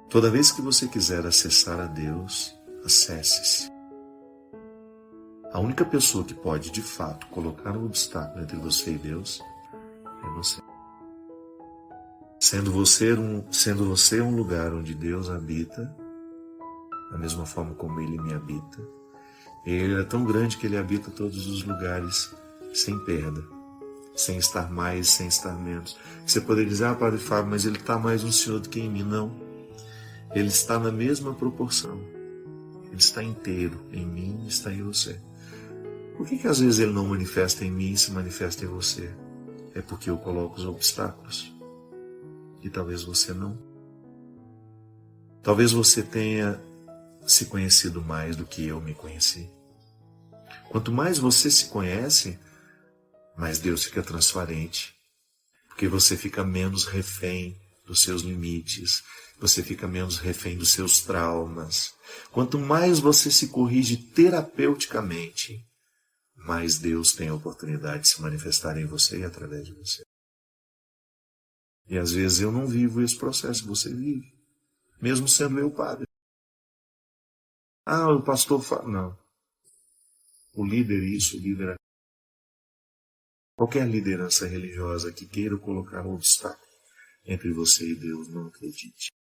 Toda vez que você quiser acessar a Deus, acesse-se. A única pessoa que pode, de fato, colocar um obstáculo entre você e Deus é você. Sendo você um lugar onde Deus habita, da mesma forma como Ele me habita, Ele é tão grande que Ele habita todos os lugares sem perda, sem estar mais, sem estar menos. Você poderia dizer, Padre Fábio, mas Ele está mais no Senhor do que em mim. Não. Ele está na mesma proporção. Ele está inteiro em mim e está em você. Por que às vezes Ele não manifesta em mim e se manifesta em você? É porque eu coloco os obstáculos. E talvez você não. Talvez você tenha se conhecido mais do que eu me conheci. Quanto mais você se conhece, mais Deus fica transparente. Porque você fica menos refém dos seus limites. Você fica menos refém dos seus traumas. Quanto mais você se corrige terapeuticamente, mais Deus tem a oportunidade de se manifestar em você e através de você. E às vezes eu não vivo esse processo que você vive, mesmo sendo eu padre. O pastor fala. Não. O líder isso, o líder aquilo. Qualquer liderança religiosa que queira colocar um obstáculo entre você e Deus, não acredite.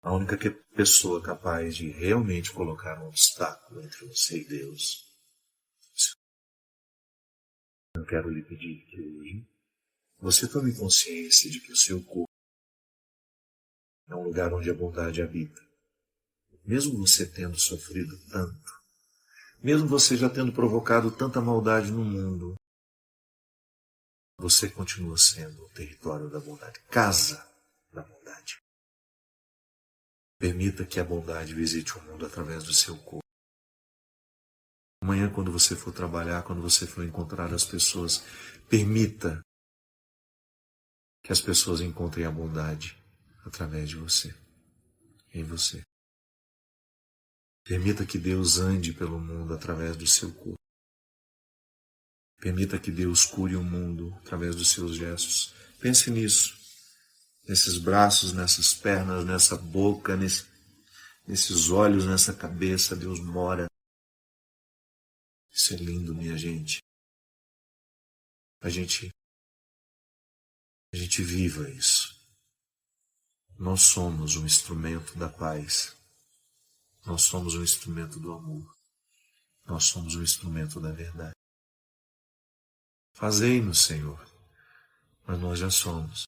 A única pessoa capaz de realmente colocar um obstáculo entre você e Deus. Eu quero lhe pedir que hoje você tome consciência de que o seu corpo é um lugar onde a bondade habita. Mesmo você tendo sofrido tanto, mesmo você já tendo provocado tanta maldade no mundo, você continua sendo o território da bondade, casa da bondade. Permita que a bondade visite o mundo através do seu corpo. Amanhã, quando você for trabalhar, quando você for encontrar as pessoas, permita que as pessoas encontrem a bondade através de você, em você. Permita que Deus ande pelo mundo através do seu corpo. Permita que Deus cure o mundo através dos seus gestos. Pense nisso. Nesses braços, nessas pernas, nessa boca, nesses olhos, nessa cabeça, Deus mora. Isso é lindo, minha gente. A gente viva isso. Nós somos um instrumento da paz. Nós somos um instrumento do amor. Nós somos um instrumento da verdade. Fazei-nos, Senhor, mas nós já somos.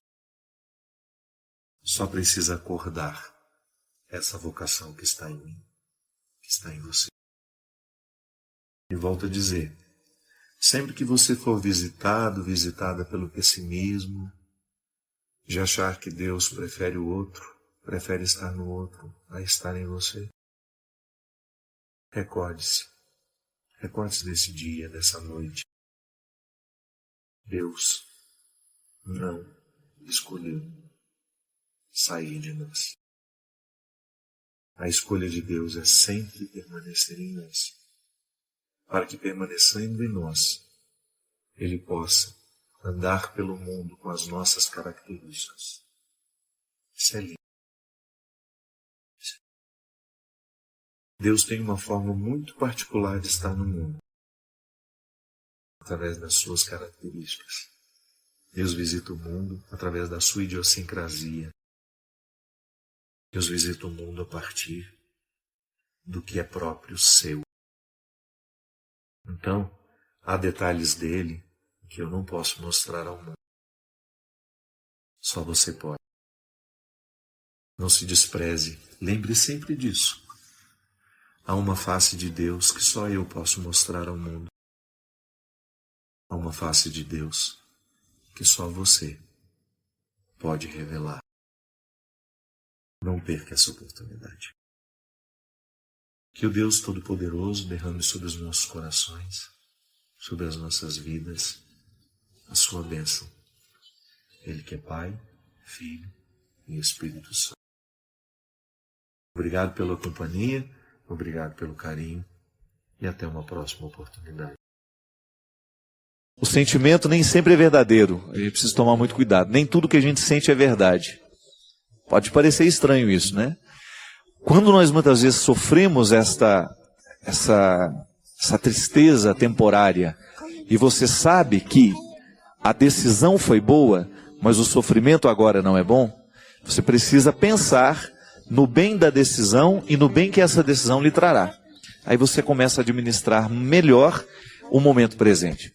Só precisa acordar essa vocação que está em mim, que está em você. E volto a dizer, sempre que você for visitado, visitada pelo pessimismo, de achar que Deus prefere o outro, prefere estar no outro a estar em você, recorde-se desse dia, dessa noite. Deus não escolheu sair de nós. A escolha de Deus é sempre permanecer em nós, para que permanecendo em nós, Ele possa andar pelo mundo com as nossas características. Isso é lindo. Deus tem uma forma muito particular de estar no mundo, através das suas características. Deus visita o mundo através da sua idiosincrasia. Deus visita o mundo a partir do que é próprio seu. Então, há detalhes dele que eu não posso mostrar ao mundo. Só você pode. Não se despreze. Lembre sempre disso. Há uma face de Deus que só eu posso mostrar ao mundo. Há uma face de Deus que só você pode revelar. Não perca essa oportunidade. Que o Deus Todo-Poderoso derrame sobre os nossos corações, sobre as nossas vidas, a sua bênção. Ele que é Pai, Filho e Espírito Santo. Obrigado pela companhia, obrigado pelo carinho e até uma próxima oportunidade. O sentimento nem sempre é verdadeiro. A gente precisa tomar muito cuidado. Nem tudo que a gente sente é verdade. Pode parecer estranho isso, né? Quando nós muitas vezes sofremos essa tristeza temporária, e você sabe que a decisão foi boa, mas o sofrimento agora não é bom, você precisa pensar no bem da decisão e no bem que essa decisão lhe trará. Aí você começa a administrar melhor o momento presente.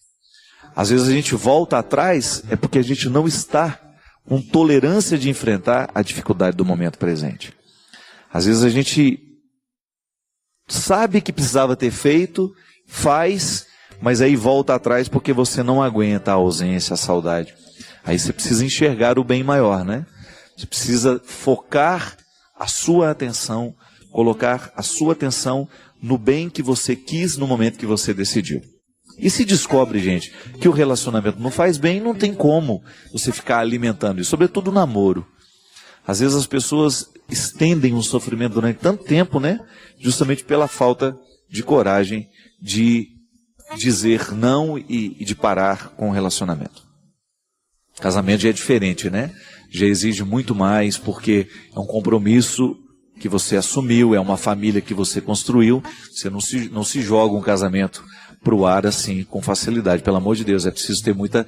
Às vezes a gente volta atrás, é porque a gente não está com tolerância de enfrentar a dificuldade do momento presente. Às vezes a gente sabe que precisava ter feito, faz, mas aí volta atrás porque você não aguenta a ausência, a saudade. Aí você precisa enxergar o bem maior, né? Você precisa focar a sua atenção, colocar a sua atenção no bem que você quis no momento que você decidiu. E se descobre, gente, que o relacionamento não faz bem, não tem como você ficar alimentando isso, sobretudo o namoro. Às vezes as pessoas estendem o sofrimento durante tanto tempo, né? Justamente pela falta de coragem de dizer não e de parar com o relacionamento. Casamento já é diferente, né? Já exige muito mais, porque é um compromisso que você assumiu, é uma família que você construiu. Você não se joga um casamento para o ar assim, com facilidade. Pelo amor de Deus, é preciso ter muita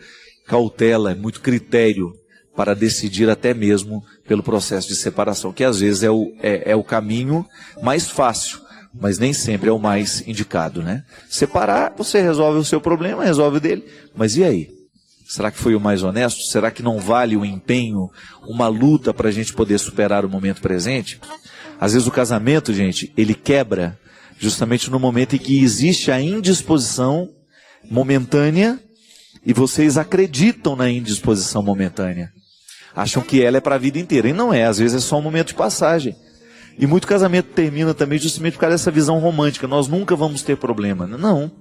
cautela, muito critério para decidir até mesmo pelo processo de separação, que às vezes é o caminho mais fácil, mas nem sempre é o mais indicado, né? Separar, você resolve o seu problema, resolve o dele, mas e aí? Será que foi o mais honesto? Será que não vale o empenho, uma luta para a gente poder superar o momento presente? Às vezes o casamento, gente, ele quebra justamente no momento em que existe a indisposição momentânea e vocês acreditam na indisposição momentânea. Acham que ela é para a vida inteira. E não é, às vezes é só um momento de passagem. E muito casamento termina também justamente por causa dessa visão romântica. Nós nunca vamos ter problema. Não.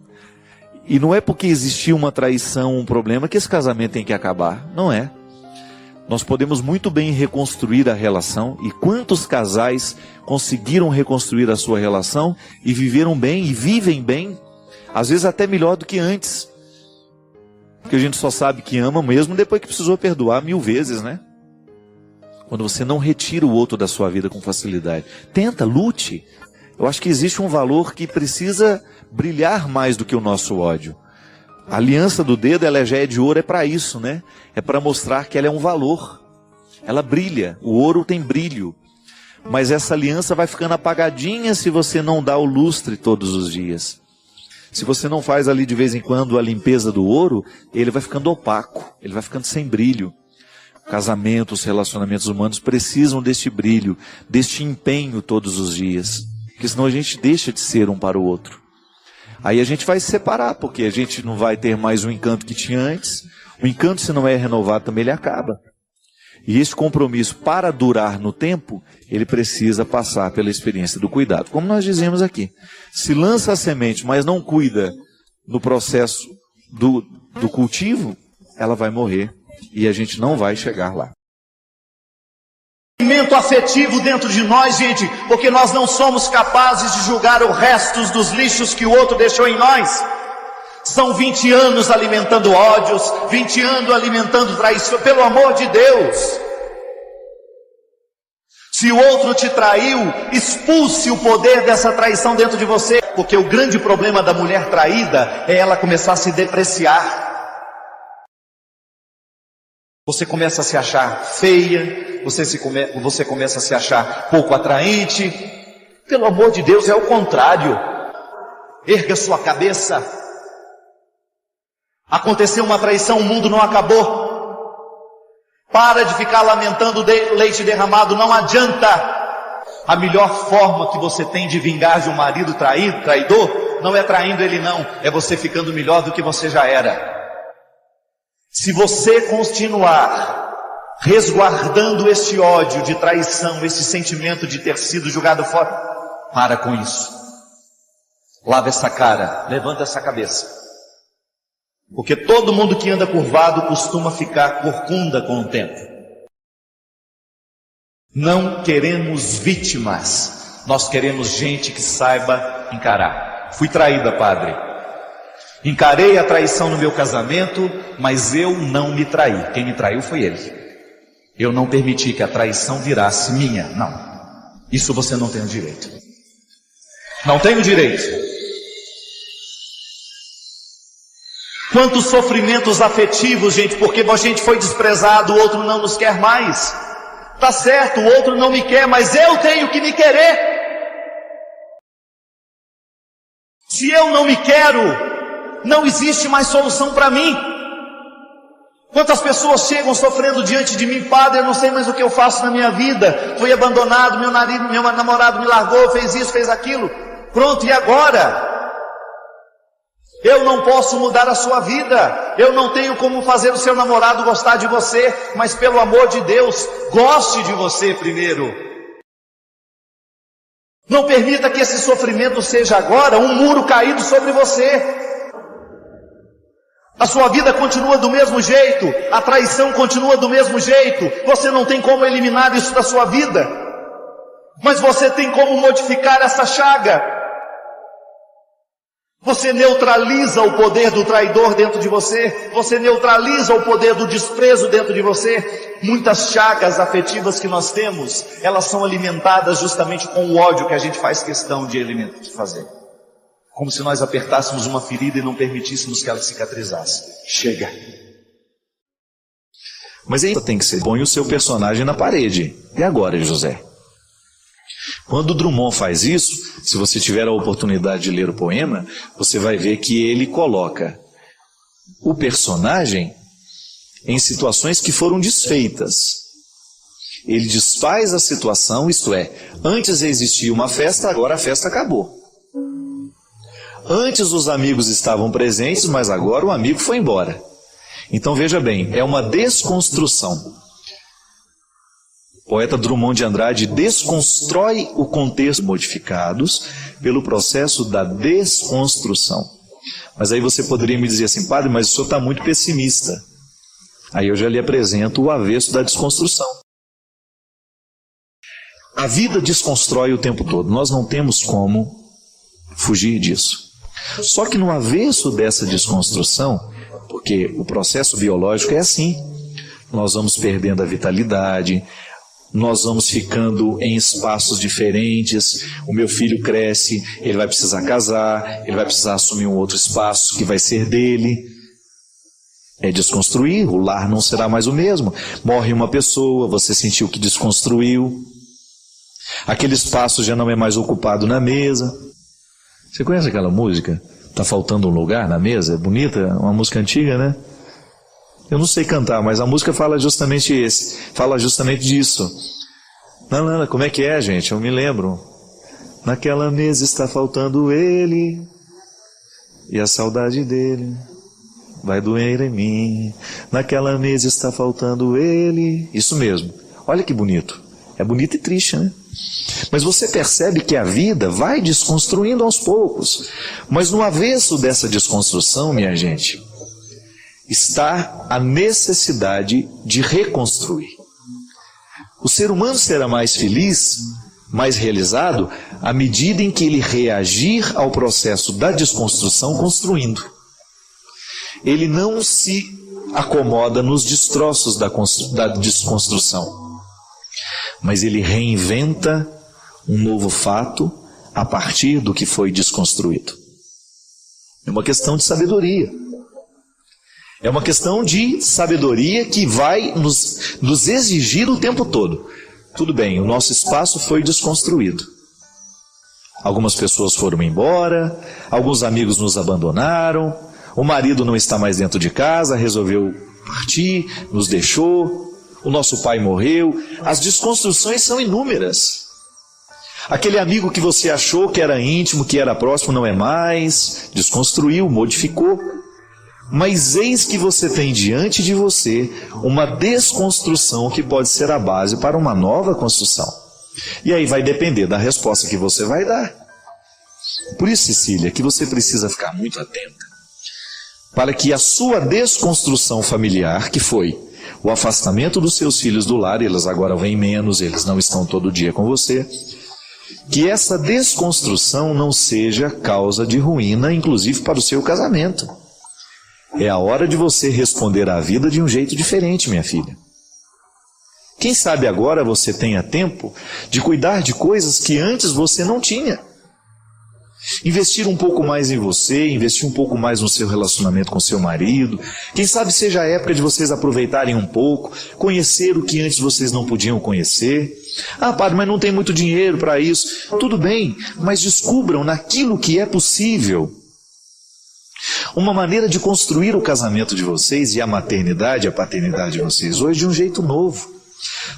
E não é porque existiu uma traição, um problema, que esse casamento tem que acabar. Não é. Nós podemos muito bem reconstruir a relação. E quantos casais conseguiram reconstruir a sua relação e viveram bem e vivem bem, às vezes até melhor do que antes. Porque a gente só sabe que ama mesmo depois que precisou perdoar 1000 vezes, né? Quando você não retira o outro da sua vida com facilidade. Tenta, lute. Eu acho que existe um valor que precisa brilhar mais do que o nosso ódio. A aliança do dedo, ela já é de ouro, é para isso, né? É para mostrar que ela é um valor. Ela brilha, o ouro tem brilho. Mas essa aliança vai ficando apagadinha se você não dá o lustre todos os dias. Se você não faz ali de vez em quando a limpeza do ouro, ele vai ficando opaco, ele vai ficando sem brilho. Casamentos, relacionamentos humanos precisam deste brilho, deste empenho todos os dias. Porque senão a gente deixa de ser um para o outro. Aí a gente vai se separar, porque a gente não vai ter mais o encanto que tinha antes. O encanto, se não é renovado, também ele acaba. E esse compromisso, para durar no tempo, ele precisa passar pela experiência do cuidado. Como nós dizemos aqui, se lança a semente, mas não cuida no processo do cultivo, ela vai morrer e a gente não vai chegar lá. Sentimento afetivo dentro de nós, gente, porque nós não somos capazes de julgar os restos dos lixos que o outro deixou em nós. São 20 anos alimentando ódios, 20 anos alimentando traição, pelo amor de Deus. Se o outro te traiu, expulse o poder dessa traição dentro de você, porque o grande problema da mulher traída é ela começar a se depreciar. Você começa a se achar feia, você começa a se achar pouco atraente. Pelo amor de Deus, é o contrário. Erga sua cabeça. Aconteceu uma traição, o mundo não acabou. Para de ficar lamentando o leite derramado, não adianta. A melhor forma que você tem de vingar de um marido traidor, não é traindo ele não, é você ficando melhor do que você já era. Se você continuar resguardando esse ódio de traição, esse sentimento de ter sido jogado fora, para com isso. Lava essa cara, levanta essa cabeça. Porque todo mundo que anda curvado costuma ficar corcunda com o tempo. Não queremos vítimas, nós queremos gente que saiba encarar. Fui traída, padre. Encarei a traição no meu casamento, mas eu não me traí. Quem me traiu foi ele. Eu não permiti que a traição virasse minha. Não. Isso você não tem o direito. Não tem o direito. Quantos sofrimentos afetivos, gente, porque a gente foi desprezado, o outro não nos quer mais. Tá certo, o outro não me quer, mas eu tenho que me querer. Se eu não me quero, não existe mais solução para mim. Quantas pessoas chegam sofrendo diante de mim: padre, eu não sei mais o que eu faço na minha vida, fui abandonado, meu namorado me largou, fez isso, fez aquilo. Pronto, e agora? Eu não posso mudar a sua vida, eu não tenho como fazer o seu namorado gostar de você, mas pelo amor de Deus, goste de você primeiro. Não permita que esse sofrimento seja agora um muro caído sobre você. A sua vida continua do mesmo jeito, a traição continua do mesmo jeito, você não tem como eliminar isso da sua vida, mas você tem como modificar essa chaga. Você neutraliza o poder do traidor dentro de você, você neutraliza o poder do desprezo dentro de você. Muitas chagas afetivas que nós temos, elas são alimentadas justamente com o ódio que a gente faz questão de fazer. Como se nós apertássemos uma ferida e não permitíssemos que ela cicatrizasse. Chega. Mas aí tem que ser: põe o seu personagem na parede. E agora, José? Quando Drummond faz isso, se você tiver a oportunidade de ler o poema, você vai ver que ele coloca o personagem em situações que foram desfeitas. Ele desfaz a situação, isto é, antes existia uma festa, agora a festa acabou. Antes os amigos estavam presentes, mas agora o amigo foi embora. Então veja bem, é uma desconstrução. O poeta Drummond de Andrade desconstrói o contexto modificados pelo processo da desconstrução. Mas aí você poderia me dizer assim: padre, mas o senhor está muito pessimista. Aí eu já lhe apresento o avesso da desconstrução. A vida desconstrói o tempo todo, nós não temos como fugir disso. Só que no avesso dessa desconstrução, porque o processo biológico é assim, nós vamos perdendo a vitalidade, nós vamos ficando em espaços diferentes, o meu filho cresce, ele vai precisar casar, ele vai precisar assumir um outro espaço que vai ser dele. É desconstruir, o lar não será mais o mesmo. Morre uma pessoa, você sentiu que desconstruiu, aquele espaço já não é mais ocupado na mesa. Você conhece aquela música? Tá faltando um lugar na mesa? É bonita, uma música antiga, né? Eu não sei cantar, mas a música fala justamente disso. Não, como é que é, gente? Eu me lembro. Naquela mesa está faltando ele, e a saudade dele vai doer em mim. Naquela mesa está faltando ele. Isso mesmo. Olha que bonito. É bonito e triste, né? Mas você percebe que a vida vai desconstruindo aos poucos. Mas no avesso dessa desconstrução, minha gente, está a necessidade de reconstruir. O ser humano será mais feliz, mais realizado, à medida em que ele reagir ao processo da desconstrução construindo. Ele não se acomoda nos destroços da desconstrução, mas ele reinventa um novo fato a partir do que foi desconstruído. É uma questão de sabedoria. É uma questão de sabedoria que vai nos exigir o tempo todo. Tudo bem, o nosso espaço foi desconstruído. Algumas pessoas foram embora, alguns amigos nos abandonaram, o marido não está mais dentro de casa, resolveu partir, nos deixou, o nosso pai morreu. As desconstruções são inúmeras. Aquele amigo que você achou que era íntimo, que era próximo, não é mais, desconstruiu, modificou. Mas eis que você tem diante de você uma desconstrução que pode ser a base para uma nova construção. E aí vai depender da resposta que você vai dar. Por isso, Cecília, que você precisa ficar muito atenta, para que a sua desconstrução familiar, que foi o afastamento dos seus filhos do lar, eles agora vêm menos, eles não estão todo dia com você, que essa desconstrução não seja causa de ruína, inclusive para o seu casamento. É a hora de você responder à vida de um jeito diferente, minha filha. Quem sabe agora você tenha tempo de cuidar de coisas que antes você não tinha. Investir um pouco mais em você, investir um pouco mais no seu relacionamento com seu marido. Quem sabe seja a época de vocês aproveitarem um pouco, conhecer o que antes vocês não podiam conhecer. Ah, padre, mas não tem muito dinheiro para isso. Tudo bem, mas descubram naquilo que é possível uma maneira de construir o casamento de vocês e a maternidade, a paternidade de vocês hoje de um jeito novo.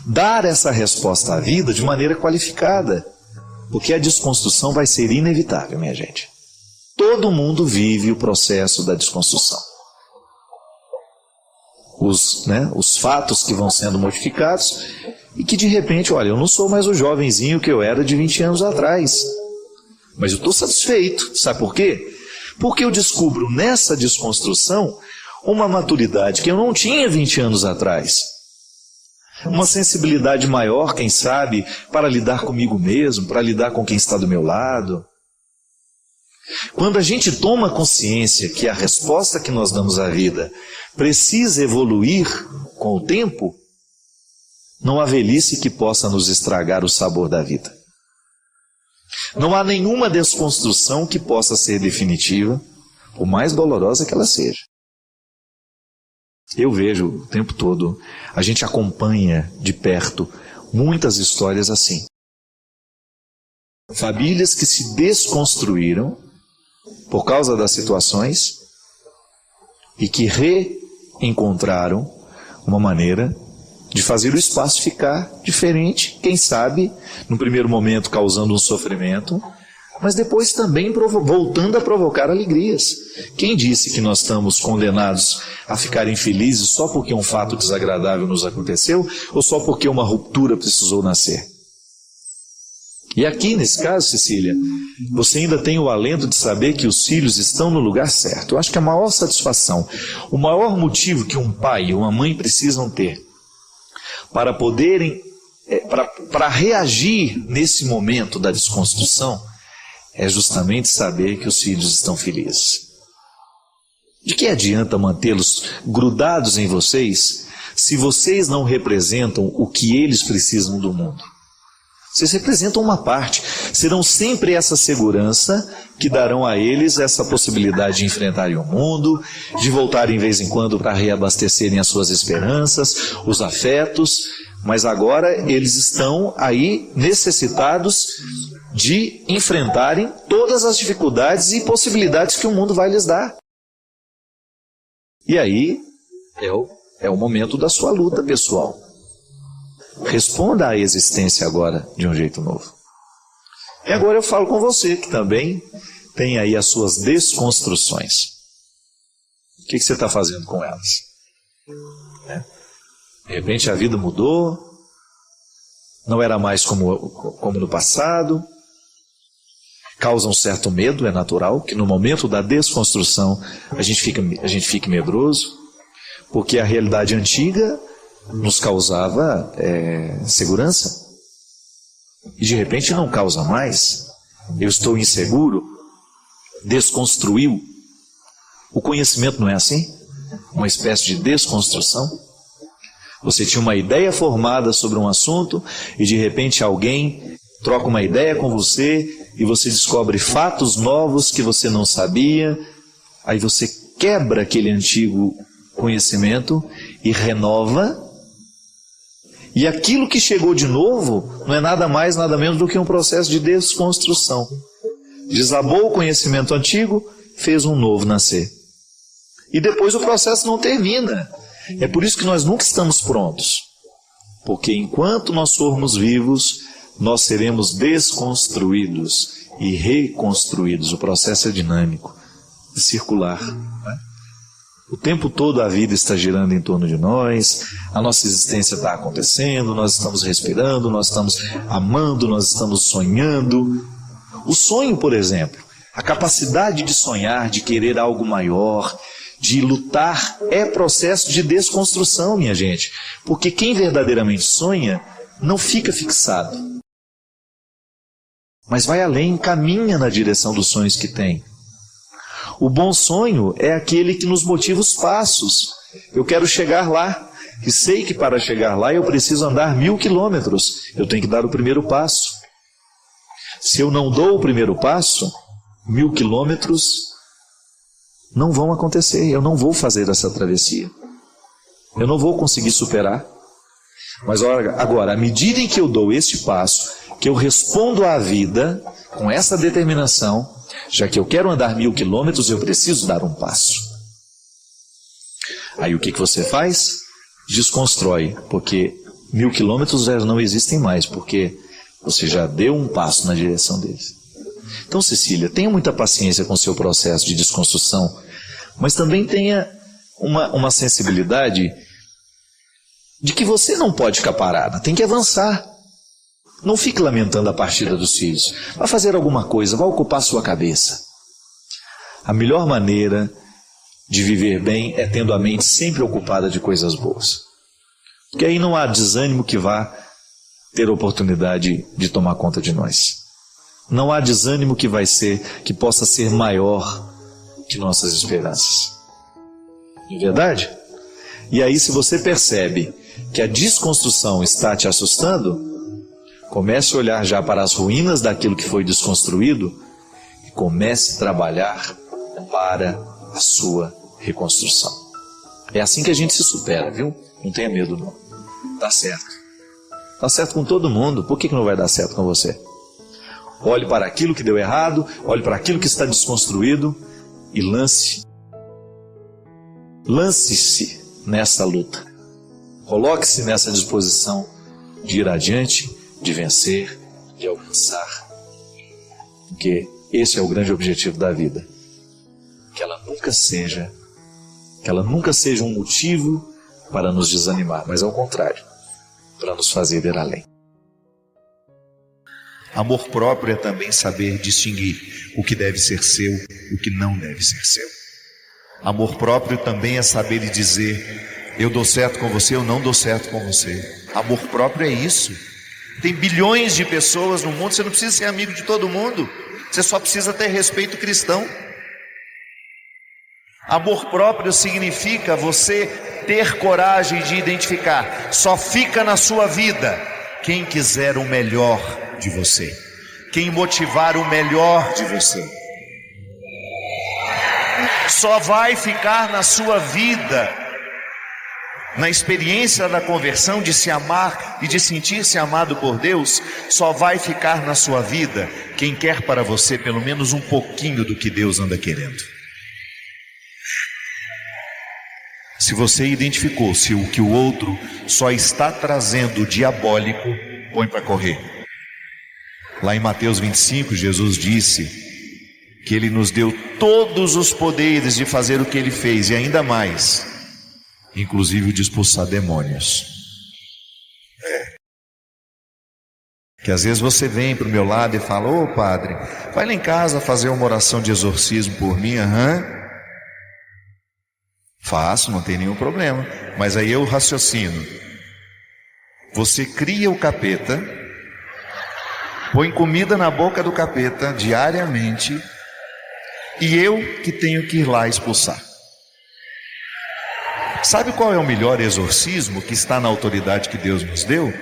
Dar essa resposta à vida de maneira qualificada. Porque a desconstrução vai ser inevitável, minha gente. Todo mundo vive o processo da desconstrução. Os fatos que vão sendo modificados e que de repente, olha, eu não sou mais o jovenzinho que eu era de 20 anos atrás. Mas eu estou satisfeito. Sabe por quê? Porque eu descubro nessa desconstrução uma maturidade que eu não tinha 20 anos atrás. Uma sensibilidade maior, quem sabe, para lidar comigo mesmo, para lidar com quem está do meu lado. Quando a gente toma consciência que a resposta que nós damos à vida precisa evoluir com o tempo, não há velhice que possa nos estragar o sabor da vida. Não há nenhuma desconstrução que possa ser definitiva, por mais dolorosa que ela seja. Eu vejo o tempo todo, a gente acompanha de perto muitas histórias assim. Famílias que se desconstruíram por causa das situações e que reencontraram uma maneira de fazer o espaço ficar diferente, quem sabe, no primeiro momento causando um sofrimento, mas depois também voltando a provocar alegrias. Quem disse que nós estamos condenados a ficar infelizes só porque um fato desagradável nos aconteceu ou só porque uma ruptura precisou nascer? E aqui, nesse caso, Cecília, você ainda tem o alento de saber que os filhos estão no lugar certo. Eu acho que a maior satisfação, o maior motivo que um pai e uma mãe precisam ter para poderem, para reagir nesse momento da desconstrução, é justamente saber que os filhos estão felizes. De que adianta mantê-los grudados em vocês se vocês não representam o que eles precisam do mundo? Vocês representam uma parte, serão sempre essa segurança que darão a eles essa possibilidade de enfrentarem o mundo, de voltarem de vez em quando para reabastecerem as suas esperanças, os afetos, mas agora eles estão aí necessitados de enfrentarem todas as dificuldades e possibilidades que o mundo vai lhes dar. E aí é o momento da sua luta pessoal. Responda à existência agora de um jeito novo. E agora eu falo com você que também tem aí as suas desconstruções. O que você está fazendo com elas? De repente a vida mudou, não era mais como no passado, causa um certo medo, é natural que no momento da desconstrução a gente fique medroso, porque a realidade antiga nos causava segurança, e de repente não causa mais. Eu estou inseguro, desconstruiu. O conhecimento não é assim? Uma espécie de desconstrução. Você tinha uma ideia formada sobre um assunto e de repente alguém troca uma ideia com você e você descobre fatos novos que você não sabia. Aí você quebra aquele antigo conhecimento e renova. E aquilo que chegou de novo não é nada mais, nada menos do que um processo de desconstrução. Desabou o conhecimento antigo, fez um novo nascer. E depois o processo não termina. É por isso que nós nunca estamos prontos. Porque enquanto nós formos vivos, nós seremos desconstruídos e reconstruídos. O processo é dinâmico, circular. O tempo todo a vida está girando em torno de nós, a nossa existência está acontecendo, nós estamos respirando, nós estamos amando, nós estamos sonhando. O sonho, por exemplo, a capacidade de sonhar, de querer algo maior, de lutar, é processo de desconstrução, minha gente. Porque quem verdadeiramente sonha não fica fixado, mas vai além, caminha na direção dos sonhos que tem. O bom sonho é aquele que nos motiva os passos. Eu quero chegar lá, que sei que para chegar lá eu preciso andar 1000 quilômetros. Eu tenho que dar o primeiro passo. Se eu não dou o primeiro passo, 1000 quilômetros não vão acontecer. Eu não vou fazer essa travessia. Eu não vou conseguir superar. Mas agora, à medida em que eu dou este passo, que eu respondo à vida com essa determinação, já que eu quero andar 1000 quilômetros, eu preciso dar um passo. Aí o que você faz? Desconstrói, porque 1000 quilômetros já não existem mais, porque você já deu um passo na direção deles. Então, Cecília, tenha muita paciência com o seu processo de desconstrução, mas também tenha uma sensibilidade de que você não pode ficar parada, tem que avançar. Não fique lamentando a partida dos filhos. Vá fazer alguma coisa, vá ocupar sua cabeça. A melhor maneira de viver bem é tendo a mente sempre ocupada de coisas boas. Porque aí não há desânimo que vá ter oportunidade de tomar conta de nós. Não há desânimo que possa ser maior que nossas esperanças. Não é verdade? E aí, se você percebe que a desconstrução está te assustando, comece a olhar já para as ruínas daquilo que foi desconstruído e comece a trabalhar para a sua reconstrução. É assim que a gente se supera, viu? Não tenha medo não. Dá certo. Dá certo com todo mundo. Por que não vai dar certo com você? Olhe para aquilo que deu errado, olhe para aquilo que está desconstruído e lance-se nessa luta. Coloque-se nessa disposição de ir adiante, de vencer, de alcançar. Porque esse é o grande objetivo da vida. Que ela nunca seja um motivo para nos desanimar, mas ao contrário, para nos fazer ir além. Amor próprio é também saber distinguir o que deve ser seu, o que não deve ser seu. Amor próprio também é saber dizer: eu dou certo com você, eu não dou certo com você. Amor próprio é isso. Tem bilhões de pessoas no mundo, você não precisa ser amigo de todo mundo, você só precisa ter respeito cristão. Amor próprio significa você ter coragem de identificar: só fica na sua vida quem quiser o melhor de você, quem motivar o melhor de você. Só vai ficar na sua vida, na experiência da conversão, de se amar e de sentir-se amado por Deus, só vai ficar na sua vida quem quer para você pelo menos um pouquinho do que Deus anda querendo. Se você identificou se o que o outro só está trazendo diabólico, põe para correr. Lá em Mateus 25, Jesus disse que Ele nos deu todos os poderes de fazer o que Ele fez e ainda mais, inclusive o de expulsar demônios. Que às vezes você vem para o meu lado e fala: ô padre, vai lá em casa fazer uma oração de exorcismo por mim. Faço, não tem nenhum problema. Mas aí eu raciocino: você cria o capeta, põe comida na boca do capeta diariamente, e eu que tenho que ir lá expulsar. Sabe qual é o melhor exorcismo que está na autoridade que Deus nos deu?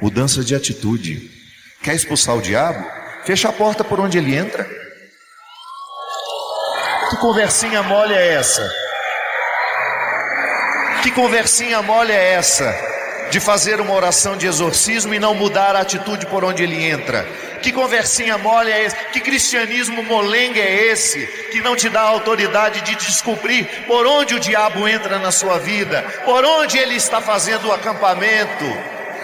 Mudança de atitude. Quer expulsar o diabo? Fecha a porta por onde ele entra. Que conversinha mole é essa? Que conversinha mole é essa? De fazer uma oração de exorcismo e não mudar a atitude por onde ele entra. Que conversinha mole é esse? Que cristianismo molenga é esse? Que não te dá a autoridade de descobrir por onde o diabo entra na sua vida, por onde ele está fazendo o acampamento,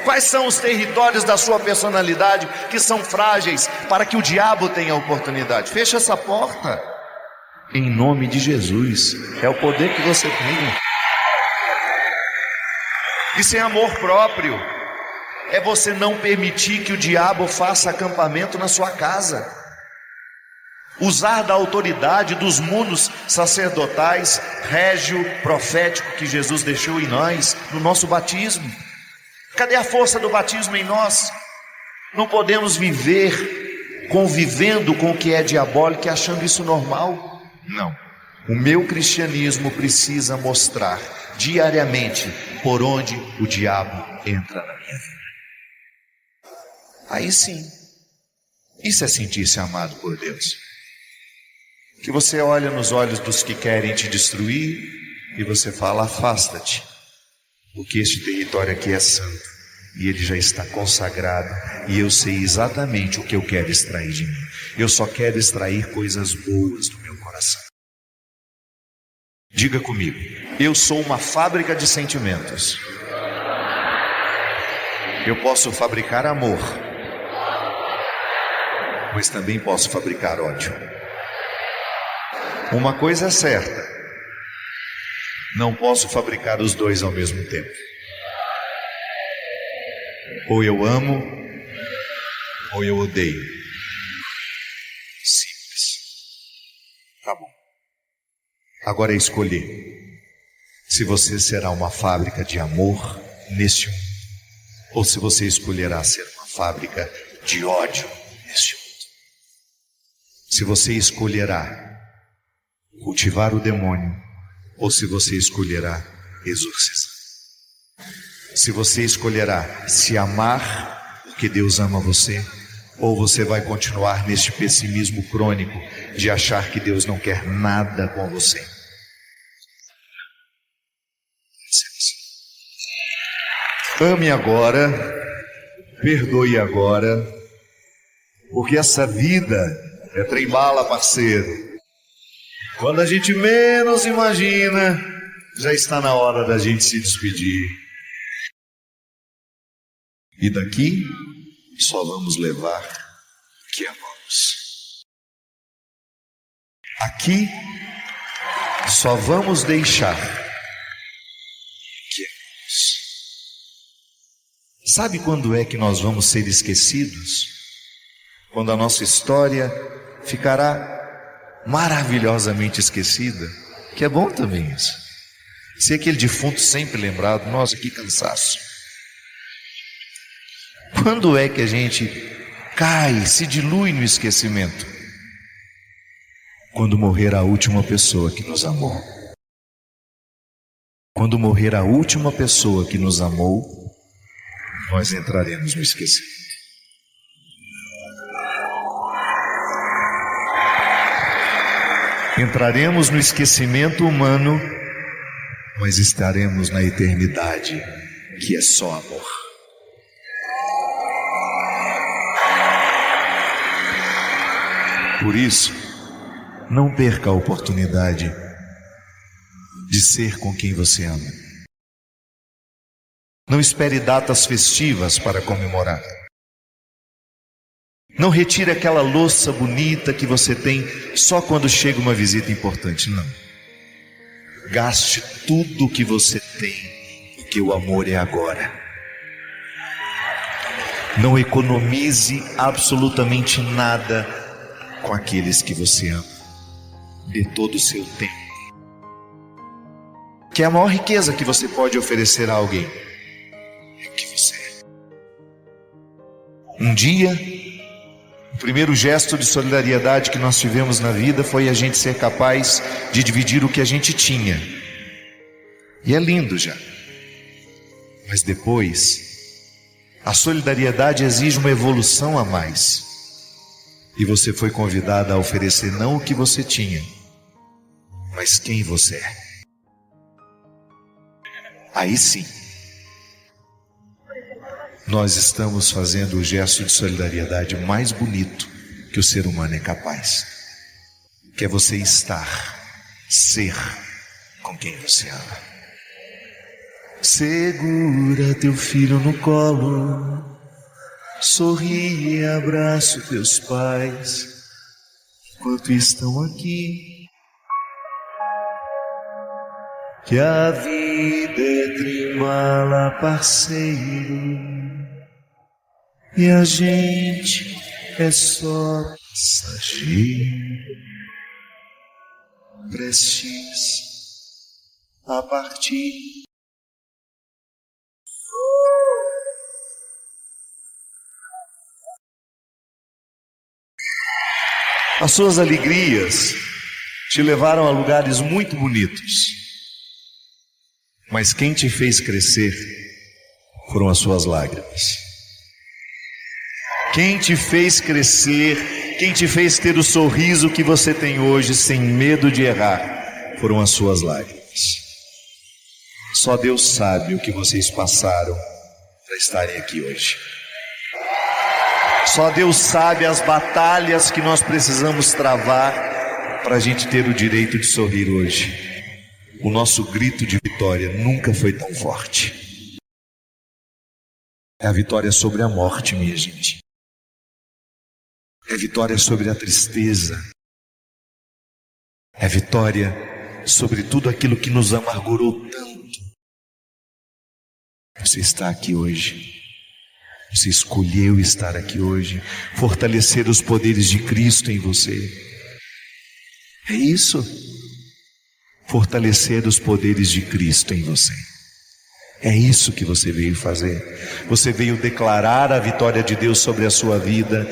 quais são os territórios da sua personalidade que são frágeis para que o diabo tenha oportunidade. Fecha essa porta em nome de Jesus. É o poder que você tem. Isso é amor próprio. É você não permitir que o diabo faça acampamento na sua casa. Usar da autoridade dos mundos sacerdotais, régio, profético que Jesus deixou em nós, no nosso batismo. Cadê a força do batismo em nós? Não podemos viver convivendo com o que é diabólico e achando isso normal. Não. O meu cristianismo precisa mostrar diariamente por onde o diabo entra na minha vida. Aí sim, isso é sentir-se amado por Deus. Que você olha nos olhos dos que querem te destruir e você fala: afasta-te, porque este território aqui é santo e ele já está consagrado e eu sei exatamente o que eu quero extrair de mim. Eu só quero extrair coisas boas do meu coração. Diga comigo: eu sou uma fábrica de sentimentos. Eu posso fabricar amor, mas também posso fabricar ódio. Uma coisa é certa: não posso fabricar os dois ao mesmo tempo. Ou eu amo, ou eu odeio. Simples. Tá bom. Agora é escolher se você será uma fábrica de amor neste mundo, ou se você escolherá ser uma fábrica de ódio neste mundo. Se você escolherá cultivar o demônio, ou se você escolherá exorcizar. Se você escolherá se amar porque Deus ama você, ou você vai continuar neste pessimismo crônico de achar que Deus não quer nada com você. Ame agora, perdoe agora, porque essa vida é trem-bala, parceiro. Quando a gente menos imagina, já está na hora da gente se despedir. E daqui só vamos levar o que amamos. Aqui só vamos deixar o que amamos. Sabe quando é que nós vamos ser esquecidos? Quando a nossa história ficará maravilhosamente esquecida, que é bom também isso. Ser aquele defunto sempre lembrado, nossa, que cansaço. Quando é que a gente cai, se dilui no esquecimento? Quando morrer a última pessoa que nos amou. Quando morrer a última pessoa que nos amou, nós entraremos no esquecimento. Entraremos no esquecimento humano, mas estaremos na eternidade, que é só amor. Por isso, não perca a oportunidade de ser com quem você ama. Não espere datas festivas para comemorar. Não retire aquela louça bonita que você tem só quando chega uma visita importante, não. Gaste tudo o que você tem, porque o amor é agora. Não economize absolutamente nada com aqueles que você ama. Dê todo o seu tempo, que é a maior riqueza que você pode oferecer a alguém. É o que você é. Um dia, o primeiro gesto de solidariedade que nós tivemos na vida foi a gente ser capaz de dividir o que a gente tinha. E é lindo já. Mas depois, a solidariedade exige uma evolução a mais. E você foi convidada a oferecer não o que você tinha, mas quem você é. Aí sim, nós estamos fazendo o gesto de solidariedade mais bonito que o ser humano é capaz, que é você ser com quem você ama. Segura teu filho no colo, sorri e abraça teus pais, enquanto estão aqui. Que a vida é trem-bala, parceiro, e a gente é só passageiro, prestes a partir. As suas alegrias te levaram a lugares muito bonitos. Mas quem te fez crescer foram as suas lágrimas. Quem te fez crescer, quem te fez ter o sorriso que você tem hoje, sem medo de errar, foram as suas lágrimas. Só Deus sabe o que vocês passaram para estarem aqui hoje. Só Deus sabe as batalhas que nós precisamos travar para a gente ter o direito de sorrir hoje. O nosso grito de vitória nunca foi tão forte. É a vitória sobre a morte, minha gente. É a vitória sobre a tristeza. É a vitória sobre tudo aquilo que nos amargurou tanto. Você está aqui hoje. Você escolheu estar aqui hoje, fortalecer os poderes de Cristo em você. É isso. Fortalecer os poderes de Cristo em você. É isso que você veio fazer. Você veio declarar a vitória de Deus sobre a sua vida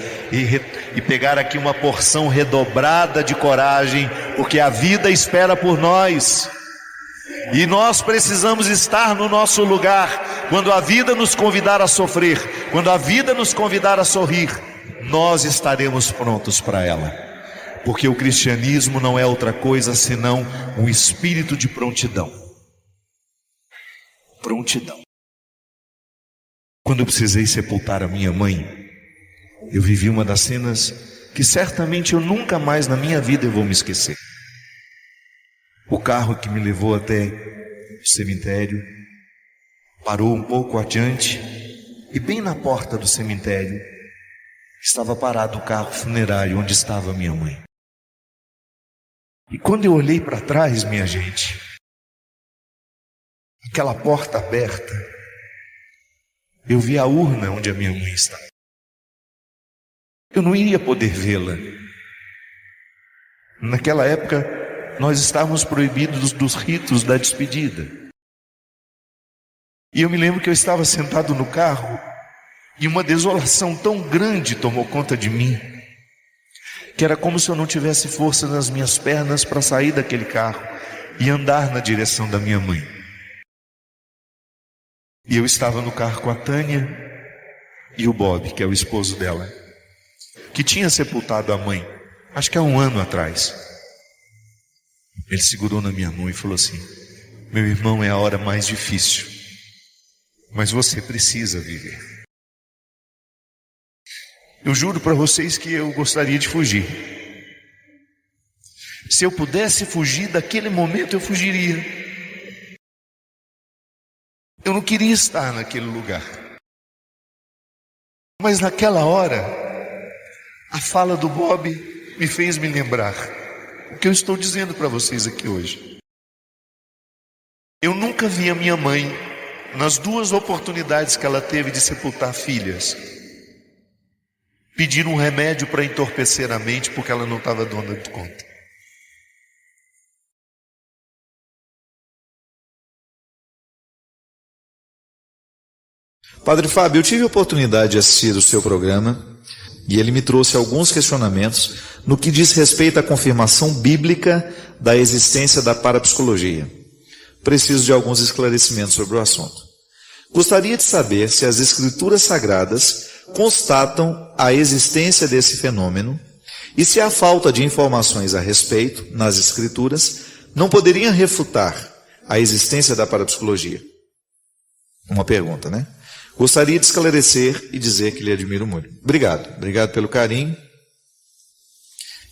e pegar aqui uma porção redobrada de coragem, porque a vida espera por nós. E nós precisamos estar no nosso lugar. Quando a vida nos convidar a sofrer, quando a vida nos convidar a sorrir, nós estaremos prontos para ela. Porque o cristianismo não é outra coisa senão um espírito de prontidão. Prontidão. Quando eu precisei sepultar a minha mãe, eu vivi uma das cenas que certamente eu nunca mais na minha vida eu vou me esquecer. O carro que me levou até o cemitério parou um pouco adiante e bem na porta do cemitério estava parado o carro funerário onde estava minha mãe. E quando eu olhei para trás, minha gente, aquela porta aberta, eu vi a urna onde a minha mãe estava. Eu não iria poder vê-la. Naquela época, nós estávamos proibidos dos ritos da despedida. E eu me lembro que eu estava sentado no carro e uma desolação tão grande tomou conta de mim, que era como se eu não tivesse força nas minhas pernas para sair daquele carro e andar na direção da minha mãe. E eu estava no carro com a Tânia e o Bob, que é o esposo dela, que tinha sepultado a mãe, acho que há 1 ano atrás. Ele segurou na minha mão e falou assim: meu irmão, é a hora mais difícil, mas você precisa viver. Eu juro para vocês que eu gostaria de fugir. Se eu pudesse fugir daquele momento, eu fugiria. Eu não queria estar naquele lugar. Mas naquela hora, a fala do Bob me fez me lembrar o que eu estou dizendo para vocês aqui hoje. Eu nunca vi a minha mãe, nas 2 oportunidades que ela teve de sepultar filhas, pedir um remédio para entorpecer a mente porque ela não estava dando conta. Padre Fábio, eu tive a oportunidade de assistir o seu programa e ele me trouxe alguns questionamentos no que diz respeito à confirmação bíblica da existência da parapsicologia. Preciso de alguns esclarecimentos sobre o assunto. Gostaria de saber se as Escrituras Sagradas constatam a existência desse fenômeno e se a falta de informações a respeito nas Escrituras não poderia refutar a existência da parapsicologia. Uma pergunta, né? Gostaria de esclarecer e dizer que lhe admiro muito. Obrigado pelo carinho.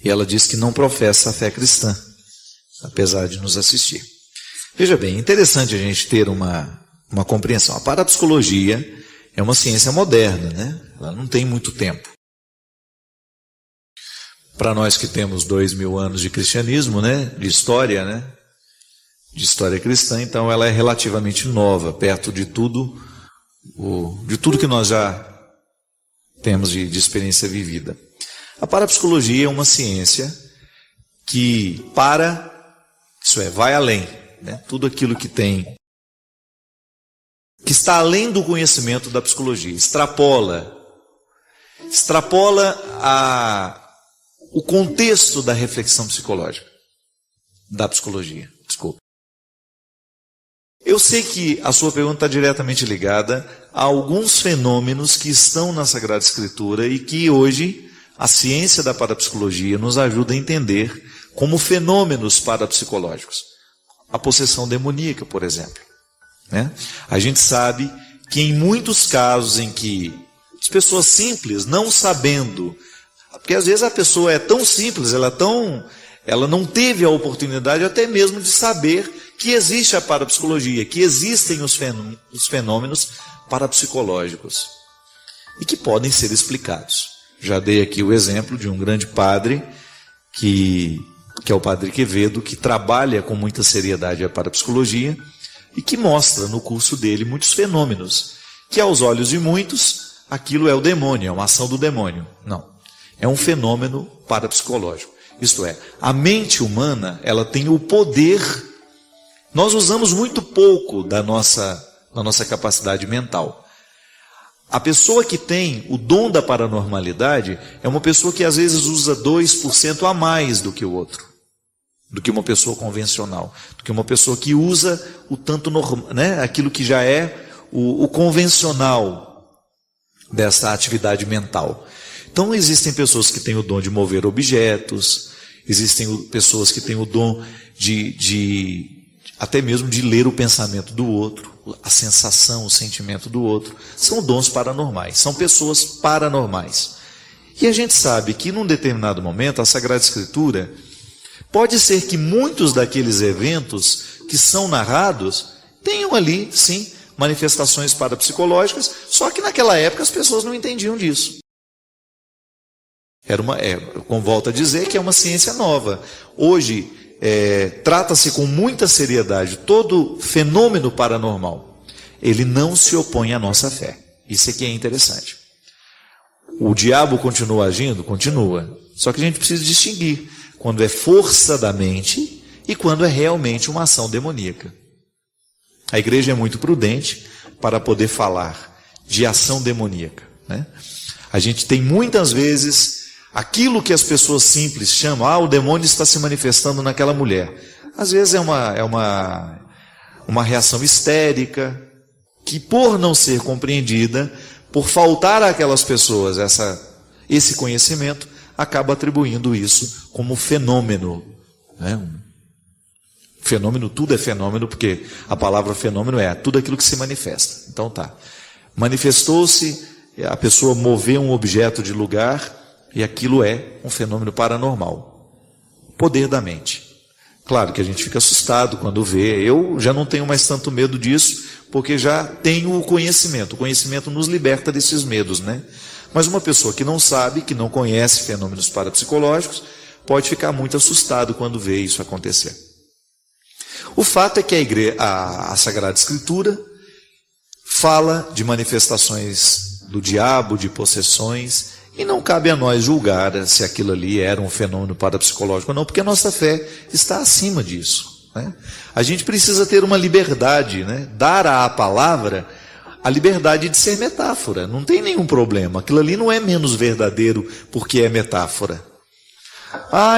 E ela diz que não professa a fé cristã, apesar de nos assistir. Veja bem, interessante a gente ter uma compreensão. A parapsicologia é uma ciência moderna, né? Ela não tem muito tempo. Para nós que temos 2000 anos de cristianismo, né? De história cristã, então ela é relativamente nova, perto de tudo que nós já temos de experiência vivida. A parapsicologia é uma ciência que vai além, né? Tudo aquilo que está além do conhecimento da psicologia, extrapola o contexto da reflexão psicológica, da psicologia, desculpa. Eu sei que a sua pergunta está diretamente ligada a alguns fenômenos que estão na Sagrada Escritura e que hoje a ciência da parapsicologia nos ajuda a entender como fenômenos parapsicológicos. A possessão demoníaca, por exemplo. Né? A gente sabe que em muitos casos em que as pessoas simples, não sabendo, porque às vezes a pessoa é tão simples, ela não teve a oportunidade até mesmo de saber que existe a parapsicologia, que existem os fenômenos parapsicológicos e que podem ser explicados. Já dei aqui o exemplo de um grande padre, que é o Padre Quevedo, que trabalha com muita seriedade a parapsicologia e que mostra no curso dele muitos fenômenos, que aos olhos de muitos, aquilo é o demônio, é uma ação do demônio. Não, é um fenômeno parapsicológico. Isto é, a mente humana, ela tem o poder. Nós usamos muito pouco da nossa capacidade mental. A pessoa que tem o dom da paranormalidade é uma pessoa que às vezes usa 2% a mais do que o outro, do que uma pessoa convencional, do que uma pessoa que usa o tanto normal, né, aquilo que já é o convencional dessa atividade mental. Então existem pessoas que têm o dom de mover objetos, existem pessoas que têm o dom até mesmo de ler o pensamento do outro, a sensação, o sentimento do outro. São dons paranormais, são pessoas paranormais. E a gente sabe que num determinado momento a Sagrada Escritura, pode ser que muitos daqueles eventos que são narrados tenham ali, sim, manifestações parapsicológicas, só que naquela época as pessoas não entendiam disso. Com volta a dizer que é uma ciência nova. Hoje, trata-se com muita seriedade todo fenômeno paranormal. Ele não se opõe à nossa fé. Isso aqui é interessante. O diabo continua agindo? Continua. Só que a gente precisa distinguir quando é força da mente e quando é realmente uma ação demoníaca. A igreja é muito prudente para poder falar de ação demoníaca, né? A gente tem muitas vezes aquilo que as pessoas simples chamam, o demônio está se manifestando naquela mulher. Às vezes é uma reação histérica, que por não ser compreendida, por faltar àquelas pessoas esse conhecimento, acaba atribuindo isso como fenômeno. Né? Fenômeno, tudo é fenômeno, porque a palavra fenômeno é tudo aquilo que se manifesta. Então tá. Manifestou-se, a pessoa moveu um objeto de lugar, e aquilo é um fenômeno paranormal. Poder da mente. Claro que a gente fica assustado quando vê. Eu já não tenho mais tanto medo disso, porque já tenho o conhecimento. O conhecimento nos liberta desses medos, né? Mas uma pessoa que não sabe, que não conhece fenômenos parapsicológicos, pode ficar muito assustado quando vê isso acontecer. O fato é que a Sagrada Escritura fala de manifestações do diabo, de possessões, e não cabe a nós julgar se aquilo ali era um fenômeno parapsicológico ou não, porque a nossa fé está acima disso. Né? A gente precisa ter uma liberdade, né? Dar à palavra a liberdade de ser metáfora. Não tem nenhum problema. Aquilo ali não é menos verdadeiro porque é metáfora.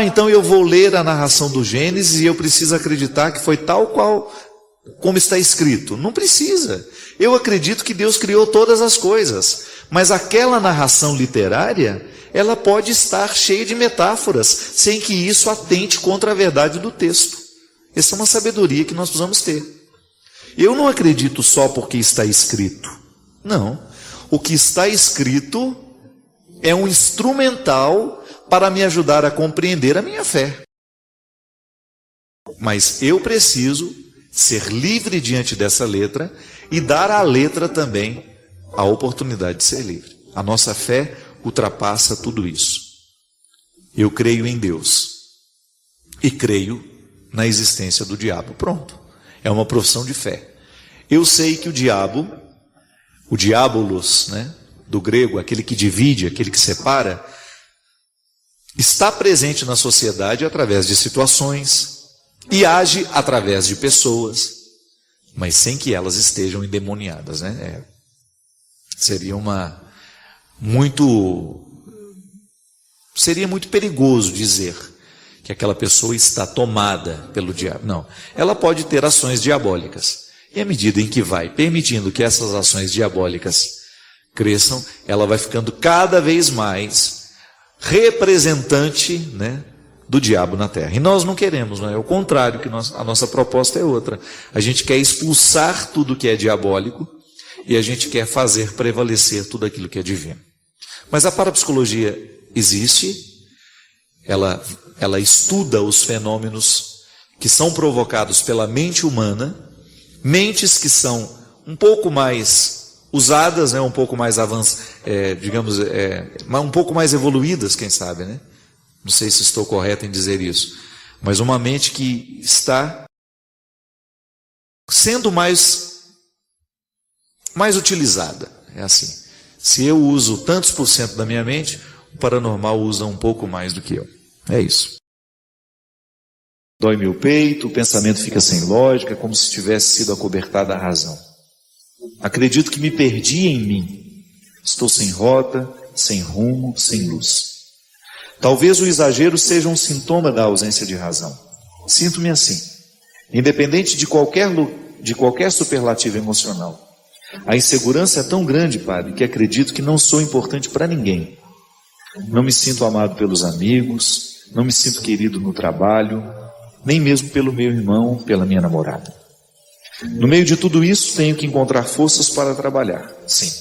Então eu vou ler a narração do Gênesis e eu preciso acreditar que foi tal qual como está escrito. Não precisa. Eu acredito que Deus criou todas as coisas, mas aquela narração literária, ela pode estar cheia de metáforas, sem que isso atente contra a verdade do texto. Essa é uma sabedoria que nós precisamos ter. Eu não acredito só porque está escrito. Não. O que está escrito é um instrumental para me ajudar a compreender a minha fé. Mas eu preciso ser livre diante dessa letra e dar à letra também a oportunidade de ser livre. A nossa fé ultrapassa tudo isso. Eu creio em Deus e creio na existência do diabo. Pronto. É uma profissão de fé. Eu sei que o diabolos, né, do grego, aquele que divide, aquele que separa, está presente na sociedade através de situações e age através de pessoas, mas sem que elas estejam endemoniadas, né? Seria muito perigoso dizer que aquela pessoa está tomada pelo diabo. Não, ela pode ter ações diabólicas. E à medida em que vai permitindo que essas ações diabólicas cresçam, ela vai ficando cada vez mais representante, né, do diabo na terra. E nós não queremos, não é? O contrário, que a nossa proposta é outra. A gente quer expulsar tudo que é diabólico e a gente quer fazer prevalecer tudo aquilo que é divino. Mas a parapsicologia existe, ela estuda os fenômenos que são provocados pela mente humana, mentes que são um pouco mais usadas, né, um pouco mais um pouco mais evoluídas, quem sabe, né? Não sei se estou correto em dizer isso, mas uma mente que está sendo mais utilizada. É assim. Se eu uso tantos por cento da minha mente, o paranormal usa um pouco mais do que eu. É isso. Dói-me o peito, o pensamento fica sem lógica, como se tivesse sido acobertada a razão. Acredito que me perdi em mim. Estou sem rota, sem rumo, sem luz. Talvez o exagero seja um sintoma da ausência de razão. Sinto-me assim, independente de qualquer superlativo emocional. A insegurança é tão grande, Padre, que acredito que não sou importante para ninguém. Não me sinto amado pelos amigos, não me sinto querido no trabalho, nem mesmo pelo meu irmão, pela minha namorada. No meio de tudo isso, tenho que encontrar forças para trabalhar. Sim,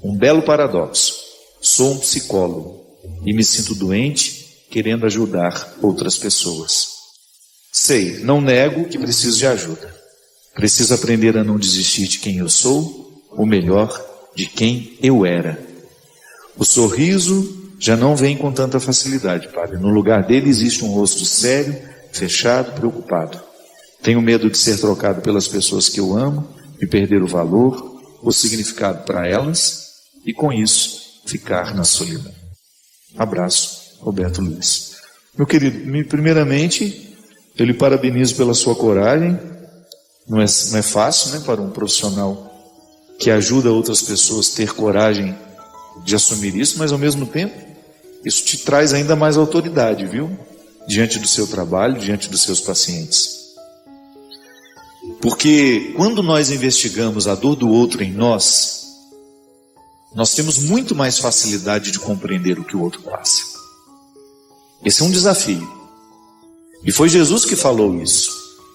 um belo paradoxo. Sou um psicólogo e me sinto doente, querendo ajudar outras pessoas. Sei, não nego que preciso de ajuda. Preciso aprender a não desistir de quem eu sou, ou melhor, de quem eu era. O sorriso já não vem com tanta facilidade, Padre. No lugar dele existe um rosto sério, fechado, preocupado. Tenho medo de ser trocado pelas pessoas que eu amo e perder o valor, o significado para elas e, com isso, ficar na solidão. Abraço, Roberto Luiz. Meu querido, primeiramente, eu lhe parabenizo pela sua coragem. Não é fácil, né, para um profissional que ajuda outras pessoas ter coragem de assumir isso, mas ao mesmo tempo, isso te traz ainda mais autoridade, viu? Diante do seu trabalho, diante dos seus pacientes. Porque quando nós investigamos a dor do outro em nós temos muito mais facilidade de compreender o que o outro passa. Esse é um desafio. E foi Jesus que falou isso.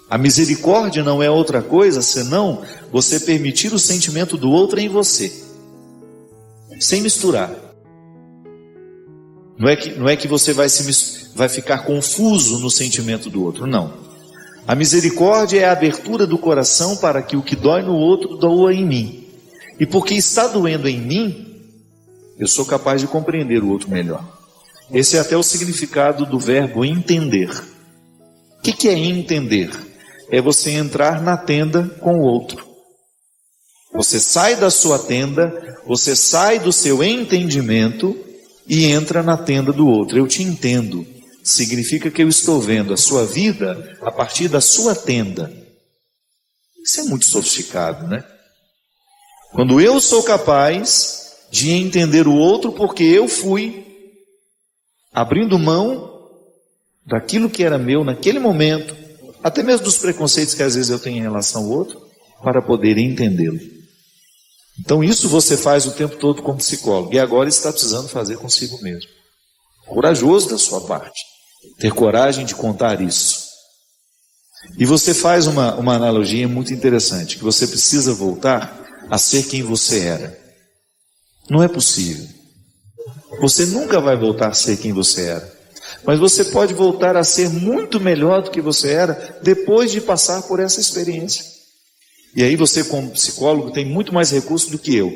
A misericórdia não é outra coisa senão você permitir o sentimento do outro em você, sem misturar. Não é que você vai ficar confuso no sentimento do outro, não. A misericórdia é a abertura do coração para que o que dói no outro doa em mim. E porque está doendo em mim, eu sou capaz de compreender o outro melhor. Esse é até o significado do verbo entender. O que é entender? É você entrar na tenda com o outro. Você sai da sua tenda, você sai do seu entendimento e entra na tenda do outro. Eu te entendo. Significa que eu estou vendo a sua vida a partir da sua tenda. Isso é muito sofisticado, né? Quando eu sou capaz de entender o outro porque eu fui abrindo mão daquilo que era meu naquele momento, até mesmo dos preconceitos que às vezes eu tenho em relação ao outro, para poder entendê-lo. Então isso você faz o tempo todo como psicólogo, e agora está precisando fazer consigo mesmo. Corajoso da sua parte, ter coragem de contar isso. E você faz uma analogia muito interessante, que você precisa voltar a ser quem você era. Não é possível. Você nunca vai voltar a ser quem você era. Mas você pode voltar a ser muito melhor do que você era depois de passar por essa experiência. E aí você, como psicólogo, tem muito mais recursos do que eu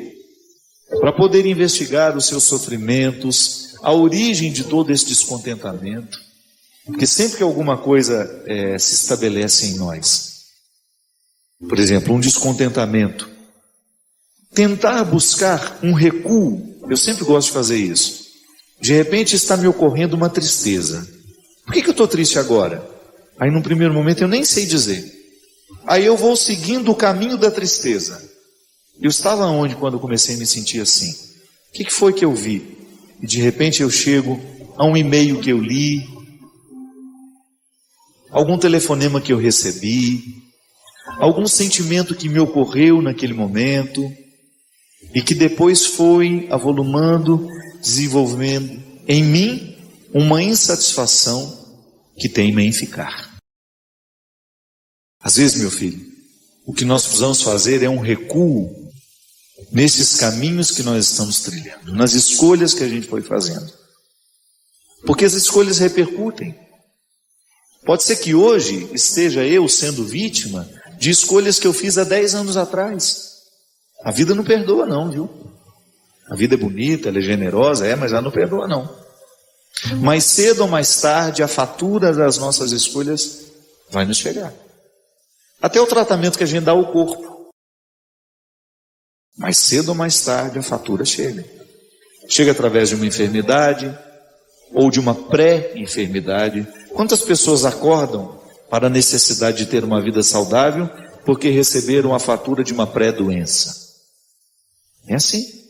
para poder investigar os seus sofrimentos, a origem de todo esse descontentamento. Porque sempre que alguma coisa se estabelece em nós, por exemplo, um descontentamento, tentar buscar um recuo, eu sempre gosto de fazer isso. De repente está me ocorrendo uma tristeza. Por que eu estou triste agora? Aí num primeiro momento eu nem sei dizer. Aí eu vou seguindo o caminho da tristeza. Eu estava onde quando eu comecei a me sentir assim? O que foi que eu vi? E de repente eu chego a um e-mail que eu li, algum telefonema que eu recebi, algum sentimento que me ocorreu naquele momento e que depois foi avolumando, desenvolvendo em mim uma insatisfação que teima em ficar. Às vezes, meu filho, o que nós precisamos fazer é um recuo nesses caminhos que nós estamos trilhando, nas escolhas que a gente foi fazendo. Porque as escolhas repercutem. Pode ser que hoje esteja eu sendo vítima de escolhas que eu fiz há 10 anos atrás. A vida não perdoa não, viu? A vida é bonita, ela é generosa, mas ela não perdoa não. Mais cedo ou mais tarde, a fatura das nossas escolhas vai nos chegar. Até o tratamento que a gente dá ao corpo. Mais cedo ou mais tarde, a fatura chega. Chega através de uma enfermidade ou de uma pré-enfermidade. Quantas pessoas acordam para a necessidade de ter uma vida saudável porque receberam a fatura de uma pré-doença? É assim.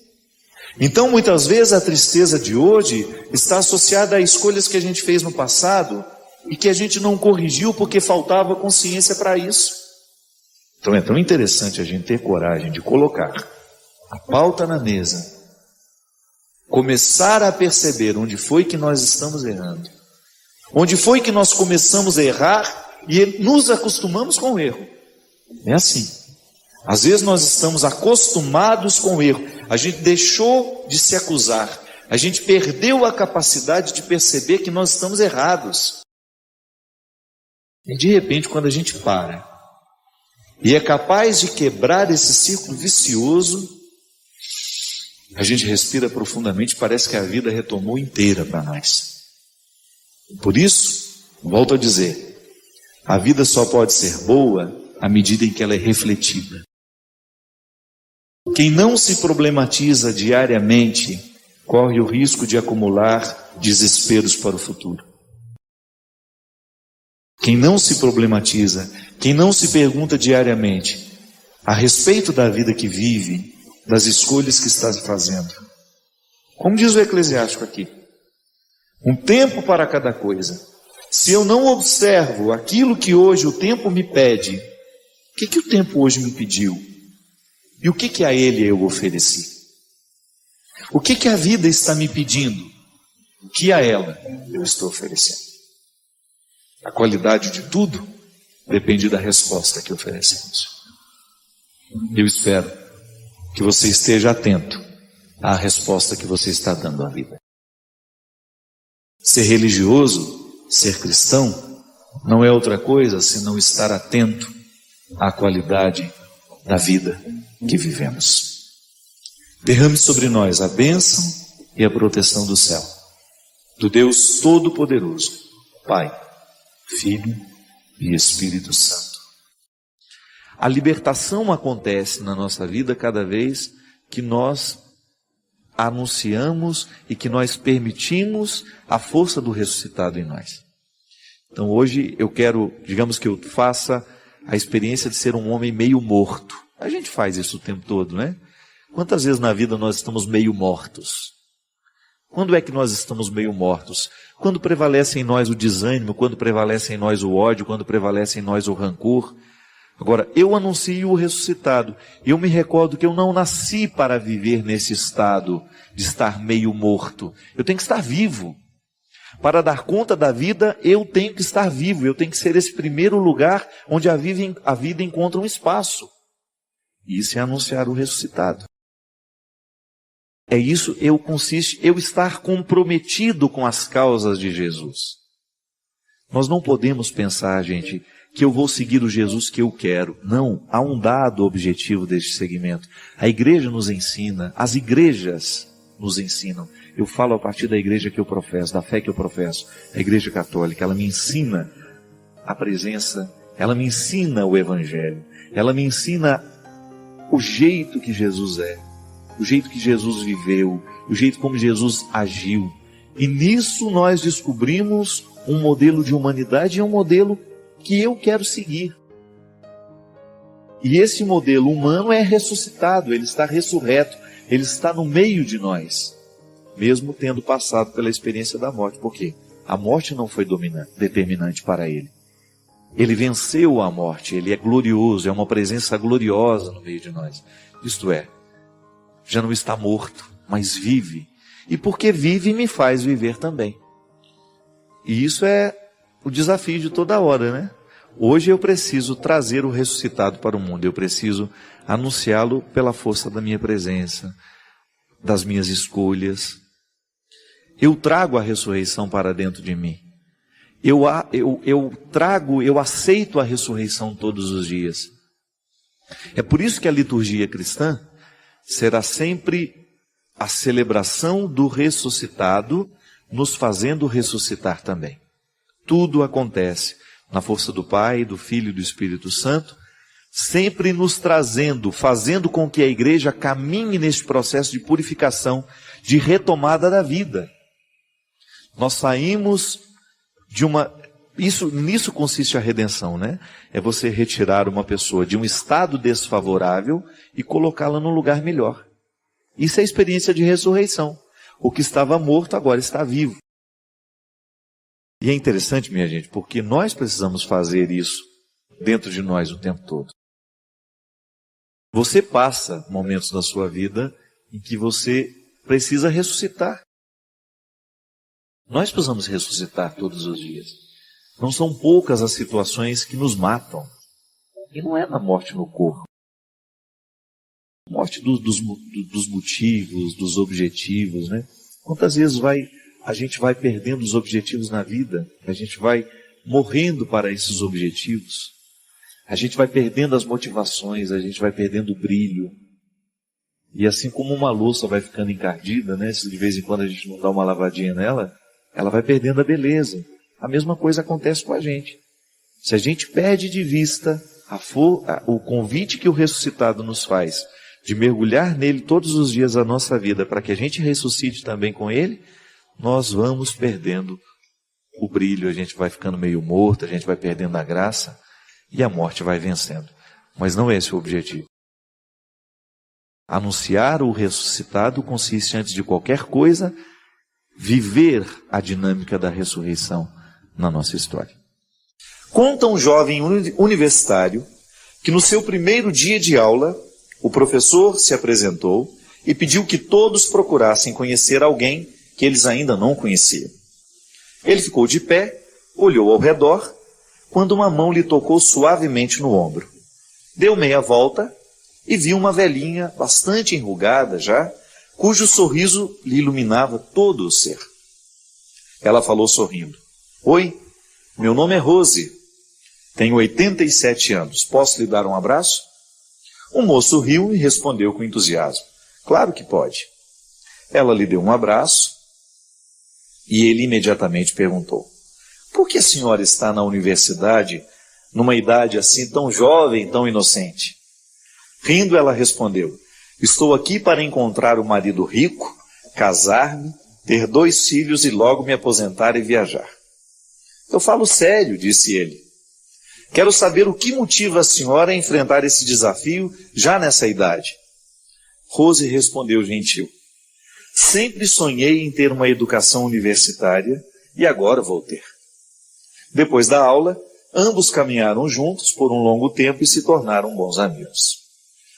Então, muitas vezes, a tristeza de hoje está associada a escolhas que a gente fez no passado e que a gente não corrigiu porque faltava consciência para isso. Então, é tão interessante a gente ter coragem de colocar a pauta na mesa, começar a perceber onde foi que nós estamos errando, onde foi que nós começamos a errar e nos acostumamos com o erro. É assim. Às vezes nós estamos acostumados com o erro, a gente deixou de se acusar, a gente perdeu a capacidade de perceber que nós estamos errados. E de repente, quando a gente para e é capaz de quebrar esse círculo vicioso, a gente respira profundamente, parece que a vida retomou inteira para nós. Por isso, volto a dizer, a vida só pode ser boa à medida em que ela é refletida. Quem não se problematiza diariamente corre o risco de acumular desesperos para o futuro. Quem não se problematiza, quem não se pergunta diariamente a respeito da vida que vive, das escolhas que está fazendo. Como diz o Eclesiástico aqui, um tempo para cada coisa. Se eu não observo aquilo que hoje o tempo me pede, o que o tempo hoje me pediu? E o que a ele eu ofereci? O que a vida está me pedindo? O que a ela eu estou oferecendo? A qualidade de tudo depende da resposta que oferecemos. Eu espero que você esteja atento à resposta que você está dando à vida. Ser religioso, ser cristão, não é outra coisa senão estar atento à qualidade da vida que vivemos. Derrame sobre nós a bênção e a proteção do céu, do Deus Todo-Poderoso, Pai, Filho e Espírito Santo. A libertação acontece na nossa vida cada vez que nós anunciamos e que nós permitimos a força do ressuscitado em nós. Então hoje eu quero, digamos que eu faça a experiência de ser um homem meio morto. A gente faz isso o tempo todo, né? Quantas vezes na vida nós estamos meio mortos? Quando é que nós estamos meio mortos? Quando prevalece em nós o desânimo, quando prevalece em nós o ódio, quando prevalece em nós o rancor. Agora, eu anuncio o ressuscitado. Eu me recordo que eu não nasci para viver nesse estado de estar meio morto. Eu tenho que estar vivo. Para dar conta da vida, eu tenho que estar vivo. Eu tenho que ser esse primeiro lugar onde a vida encontra um espaço. E isso é anunciar o ressuscitado. É isso, consiste eu estar comprometido com as causas de Jesus. Nós não podemos pensar, gente, que eu vou seguir o Jesus que eu quero. Não, há um dado objetivo deste segmento. A igreja nos ensina, as igrejas nos ensinam. Eu falo a partir da igreja que eu professo, da fé que eu professo, a igreja católica. Ela me ensina a presença, ela me ensina o evangelho, ela me ensina o jeito que Jesus é, o jeito que Jesus viveu, o jeito como Jesus agiu. E nisso nós descobrimos um modelo de humanidade e um modelo que eu quero seguir. E esse modelo humano é ressuscitado, ele está ressurreto, ele está no meio de nós, mesmo tendo passado pela experiência da morte. Por quê? A morte não foi determinante para ele. Ele venceu a morte, ele é glorioso, é uma presença gloriosa no meio de nós. Isto é, já não está morto, mas vive. E porque vive, me faz viver também. E isso é o desafio de toda hora, né? Hoje eu preciso trazer o ressuscitado para o mundo, eu preciso anunciá-lo pela força da minha presença, das minhas escolhas. Eu trago a ressurreição para dentro de mim. Eu aceito a ressurreição todos os dias. É por isso que a liturgia cristã será sempre a celebração do ressuscitado, nos fazendo ressuscitar também. Tudo acontece na força do Pai, do Filho e do Espírito Santo, sempre nos trazendo, fazendo com que a igreja caminhe neste processo de purificação, de retomada da vida. Nós saímos de nisso consiste a redenção, né? É você retirar uma pessoa de um estado desfavorável e colocá-la num lugar melhor. Isso é a experiência de ressurreição. O que estava morto agora está vivo. E é interessante, minha gente, porque nós precisamos fazer isso dentro de nós o tempo todo. Você passa momentos da sua vida em que você precisa ressuscitar. Nós precisamos ressuscitar todos os dias. Não são poucas as situações que nos matam. E não é na morte no corpo. Morte dos motivos, dos objetivos, né? Quantas vezes a gente vai perdendo os objetivos na vida, a gente vai morrendo para esses objetivos, a gente vai perdendo as motivações, a gente vai perdendo o brilho. E assim como uma louça vai ficando encardida, né? Se de vez em quando a gente não dá uma lavadinha nela, ela vai perdendo a beleza. A mesma coisa acontece com a gente. Se a gente perde de vista o convite que o ressuscitado nos faz, de mergulhar nele todos os dias da nossa vida, para que a gente ressuscite também com ele, nós vamos perdendo o brilho, a gente vai ficando meio morto, a gente vai perdendo a graça, e a morte vai vencendo. Mas não é esse o objetivo. Anunciar o ressuscitado consiste, antes de qualquer coisa, viver a dinâmica da ressurreição na nossa história. Conta um jovem universitário que no seu primeiro dia de aula, o professor se apresentou e pediu que todos procurassem conhecer alguém que eles ainda não conheciam. Ele ficou de pé, olhou ao redor, quando uma mão lhe tocou suavemente no ombro. Deu meia volta e viu uma velhinha bastante enrugada já, cujo sorriso lhe iluminava todo o ser. Ela falou sorrindo: "Oi, meu nome é Rose. Tenho 87 anos. Posso lhe dar um abraço?" O moço riu e respondeu com entusiasmo: "Claro que pode." Ela lhe deu um abraço e ele imediatamente perguntou: "Por que a senhora está na universidade numa idade assim tão jovem, tão inocente?" Rindo, ela respondeu: "Estou aqui para encontrar um marido rico, casar-me, ter 2 filhos e logo me aposentar e viajar." "Eu falo sério", disse ele. "Quero saber o que motiva a senhora a enfrentar esse desafio já nessa idade." Rose respondeu gentil: "Sempre sonhei em ter uma educação universitária e agora vou ter." Depois da aula, ambos caminharam juntos por um longo tempo e se tornaram bons amigos.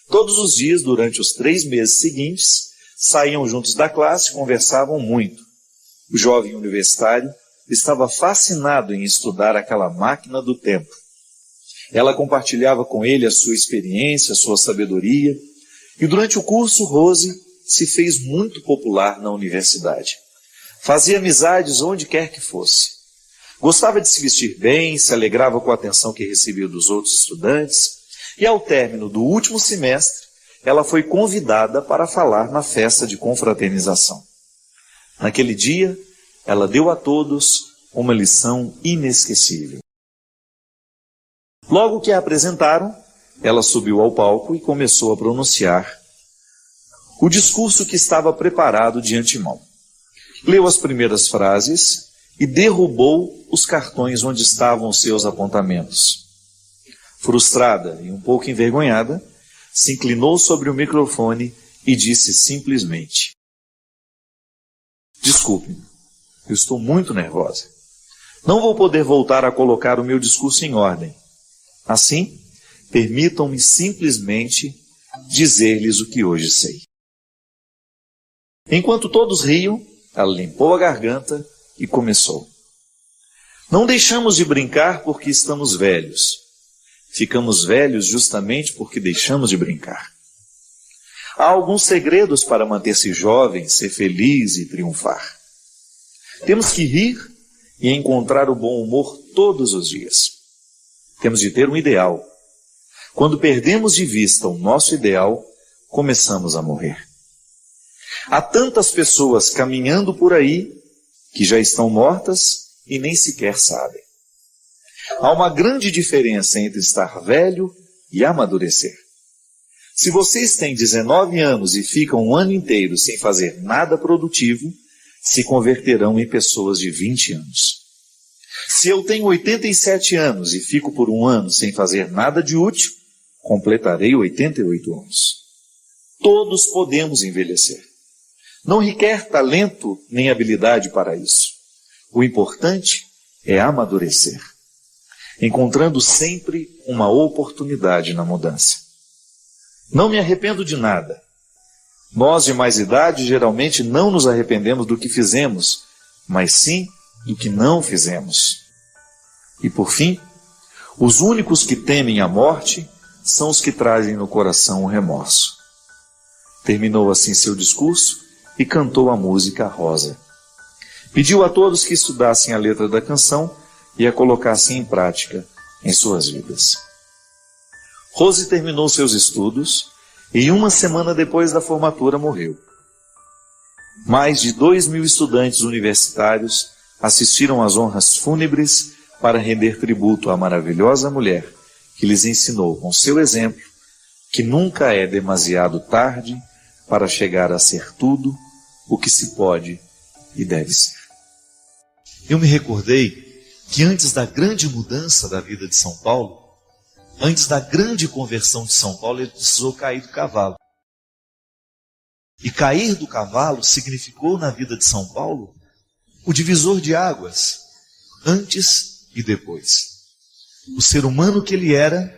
Todos os dias, durante os 3 meses seguintes, saíam juntos da classe e conversavam muito. O jovem universitário estava fascinado em estudar aquela máquina do tempo. Ela compartilhava com ele a sua experiência, a sua sabedoria, e durante o curso, Rose se fez muito popular na universidade. Fazia amizades onde quer que fosse. Gostava de se vestir bem, se alegrava com a atenção que recebia dos outros estudantes, e ao término do último semestre, ela foi convidada para falar na festa de confraternização. Naquele dia, ela deu a todos uma lição inesquecível. Logo que a apresentaram, ela subiu ao palco e começou a pronunciar o discurso que estava preparado de antemão. Leu as primeiras frases e derrubou os cartões onde estavam os seus apontamentos. Frustrada e um pouco envergonhada, se inclinou sobre o microfone e disse simplesmente: "Desculpe-me, eu estou muito nervosa. Não vou poder voltar a colocar o meu discurso em ordem. Assim, permitam-me simplesmente dizer-lhes o que hoje sei. Enquanto todos riam, ela limpou a garganta e começou. Não deixamos de brincar porque estamos velhos. Ficamos velhos justamente porque deixamos de brincar. Há alguns segredos para manter-se jovem, ser feliz e triunfar. Temos que rir e encontrar o bom humor todos os dias. Temos de ter um ideal. Quando perdemos de vista o nosso ideal, começamos a morrer. Há tantas pessoas caminhando por aí que já estão mortas e nem sequer sabem. Há uma grande diferença entre estar velho e amadurecer. Se vocês têm 19 anos e ficam um ano inteiro sem fazer nada produtivo, se converterão em pessoas de 20 anos. Se eu tenho 87 anos e fico por um ano sem fazer nada de útil, completarei 88 anos. Todos podemos envelhecer. Não requer talento nem habilidade para isso. O importante é amadurecer, encontrando sempre uma oportunidade na mudança. Não me arrependo de nada. Nós de mais idade geralmente não nos arrependemos do que fizemos, mas sim do que não fizemos. E por fim, os únicos que temem a morte são os que trazem no coração o remorso. Terminou assim seu discurso e cantou a música Rosa. Pediu a todos que estudassem a letra da canção e a colocassem em prática em suas vidas. Rose terminou seus estudos e uma semana depois da formatura morreu. Mais de 2.000 estudantes universitários assistiram às honras fúnebres para render tributo à maravilhosa mulher que lhes ensinou com seu exemplo que nunca é demasiado tarde para chegar a ser tudo o que se pode e deve ser. Eu me recordei que antes da grande mudança da vida de São Paulo, antes da grande conversão de São Paulo, ele precisou cair do cavalo. E cair do cavalo significou na vida de São Paulo o divisor de águas, antes e depois. O ser humano que ele era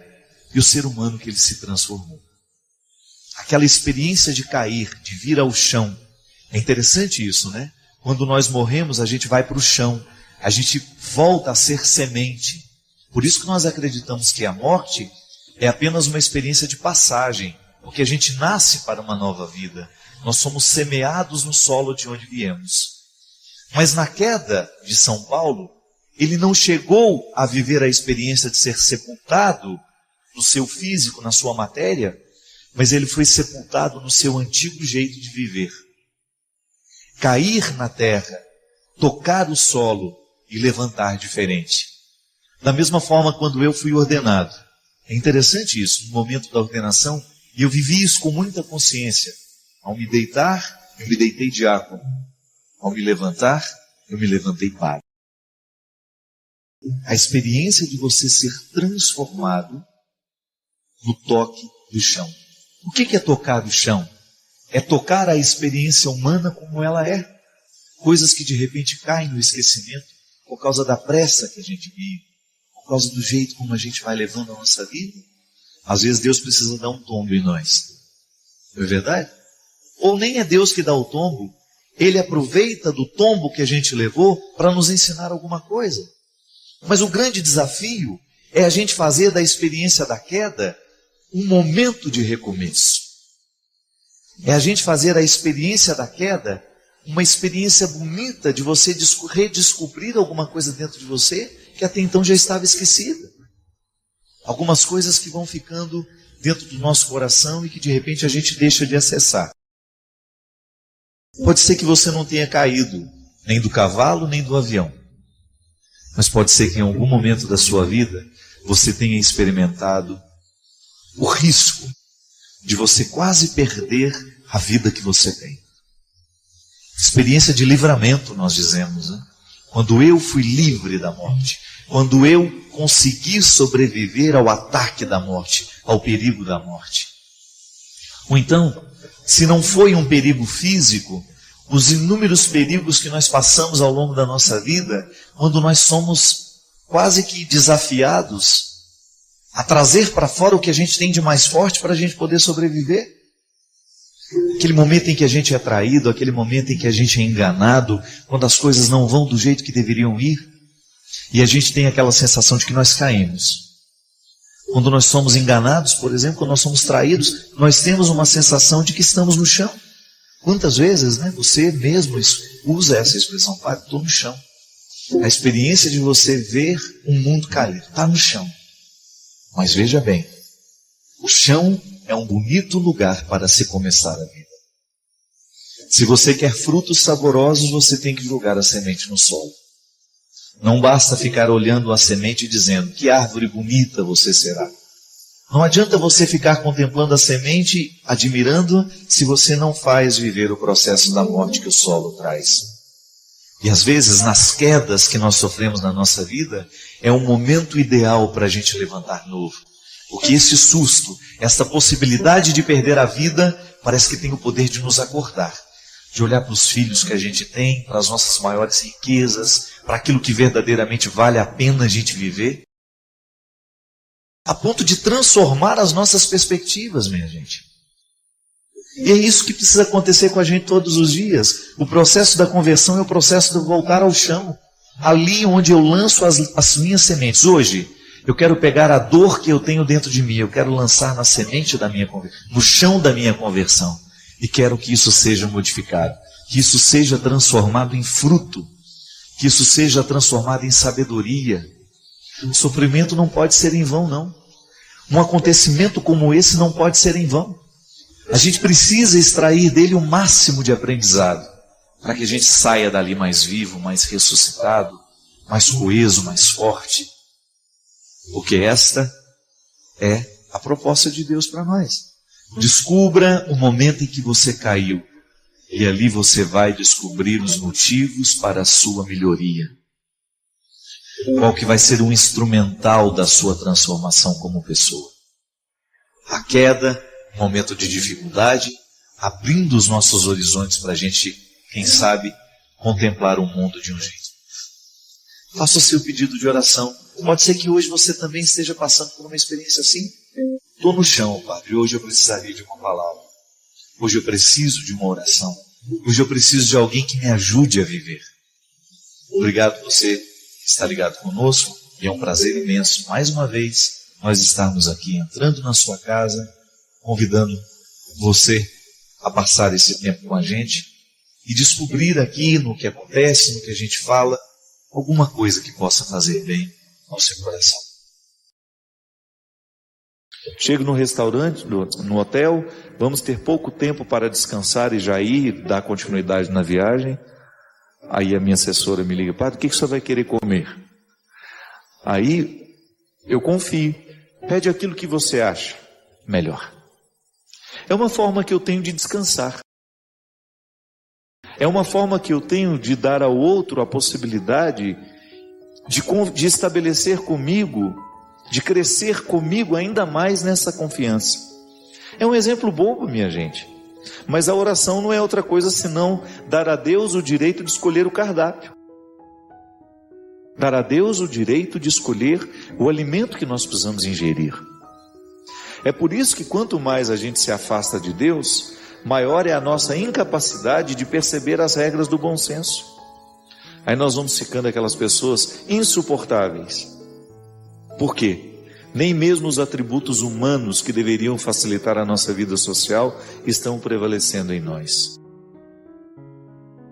e o ser humano que ele se transformou. Aquela experiência de cair, de vir ao chão. É interessante isso, né? Quando nós morremos, a gente vai para o chão, a gente volta a ser semente. Por isso que nós acreditamos que a morte é apenas uma experiência de passagem, porque a gente nasce para uma nova vida. Nós somos semeados no solo de onde viemos. Mas na queda de São Paulo, ele não chegou a viver a experiência de ser sepultado no seu físico, na sua matéria, mas ele foi sepultado no seu antigo jeito de viver. Cair na terra, tocar o solo e levantar diferente. Da mesma forma, quando eu fui ordenado. É interessante isso, no momento da ordenação, e eu vivi isso com muita consciência. Ao me deitar, eu me deitei diácono. Ao me levantar, eu me levantei padre. A experiência de você ser transformado no toque do chão. O que é tocar o chão? É tocar a experiência humana como ela é. Coisas que de repente caem no esquecimento por causa da pressa que a gente vive, por causa do jeito como a gente vai levando a nossa vida. Às vezes Deus precisa dar um tombo em nós. Não é verdade? Ou nem é Deus que dá o tombo, Ele aproveita do tombo que a gente levou para nos ensinar alguma coisa. Mas o grande desafio é a gente fazer da experiência da queda um momento de recomeço. É a gente fazer a experiência da queda uma experiência bonita de você redescobrir alguma coisa dentro de você que até então já estava esquecida. Algumas coisas que vão ficando dentro do nosso coração e que de repente a gente deixa de acessar. Pode ser que você não tenha caído nem do cavalo nem do avião. Mas pode ser que em algum momento da sua vida você tenha experimentado o risco de você quase perder a vida que você tem. Experiência de livramento, nós dizemos, né? Quando eu fui livre da morte, quando eu consegui sobreviver ao ataque da morte, ao perigo da morte. Ou então, se não foi um perigo físico, os inúmeros perigos que nós passamos ao longo da nossa vida, quando nós somos quase que desafiados a trazer para fora o que a gente tem de mais forte para a gente poder sobreviver. Aquele momento em que a gente é traído, aquele momento em que a gente é enganado, quando as coisas não vão do jeito que deveriam ir, e a gente tem aquela sensação de que nós caímos. Quando nós somos enganados, por exemplo, quando nós somos traídos, nós temos uma sensação de que estamos no chão. Quantas vezes, você mesmo usa essa expressão, pai, estou no chão. A experiência de você ver um mundo cair, está no chão. Mas veja bem, o chão é um bonito lugar para se começar a vida. Se você quer frutos saborosos, você tem que jogar a semente no solo. Não basta ficar olhando a semente e dizendo, que árvore bonita você será. Não adianta você ficar contemplando a semente, admirando, se você não faz viver o processo da morte que o solo traz. E às vezes, nas quedas que nós sofremos na nossa vida, é um momento ideal para a gente levantar novo. Porque esse susto, essa possibilidade de perder a vida, parece que tem o poder de nos acordar. De olhar para os filhos que a gente tem, para as nossas maiores riquezas, para aquilo que verdadeiramente vale a pena a gente viver, a ponto de transformar as nossas perspectivas, minha gente. E é isso que precisa acontecer com a gente todos os dias. O processo da conversão é o processo de voltar ao chão. Ali onde eu lanço as minhas sementes. Hoje, eu quero pegar a dor que eu tenho dentro de mim, eu quero lançar na semente da minha conversão, no chão da minha conversão. E quero que isso seja modificado, que isso seja transformado em fruto, que isso seja transformado em sabedoria. O sofrimento não pode ser em vão, não. Um acontecimento como esse não pode ser em vão. A gente precisa extrair dele o máximo de aprendizado, para que a gente saia dali mais vivo, mais ressuscitado, mais coeso, mais forte. Porque esta é a proposta de Deus para nós. Descubra o momento em que você caiu, e ali você vai descobrir os motivos para a sua melhoria. Qual que vai ser o instrumental da sua transformação como pessoa. A queda, momento de dificuldade, abrindo os nossos horizontes para a gente, quem sabe, contemplar o mundo de um jeito. Faça o seu pedido de oração. Pode ser que hoje você também esteja passando por uma experiência assim. Estou no chão, Padre. Hoje eu precisaria de uma palavra. Hoje eu preciso de uma oração. Hoje eu preciso de alguém que me ajude a viver. Obrigado por você estar ligado conosco. E é um prazer imenso, mais uma vez, nós estarmos aqui entrando na sua casa, convidando você a passar esse tempo com a gente e descobrir aqui no que acontece, no que a gente fala, alguma coisa que possa fazer bem ao seu coração. Chego no restaurante, no hotel, vamos ter pouco tempo para descansar e já ir dar continuidade na viagem. Aí a minha assessora me liga, Padre, o que você vai querer comer? Aí eu confio, pede aquilo que você acha melhor. É uma forma que eu tenho de descansar. É uma forma que eu tenho de dar ao outro a possibilidade de estabelecer comigo, de crescer comigo ainda mais nessa confiança. É um exemplo bobo, minha gente. Mas a oração não é outra coisa senão dar a Deus o direito de escolher o cardápio. Dar a Deus o direito de escolher o alimento que nós precisamos ingerir. É por isso que quanto mais a gente se afasta de Deus, maior é a nossa incapacidade de perceber as regras do bom senso. Aí nós vamos ficando aquelas pessoas insuportáveis. Por quê? Nem mesmo os atributos humanos que deveriam facilitar a nossa vida social estão prevalecendo em nós.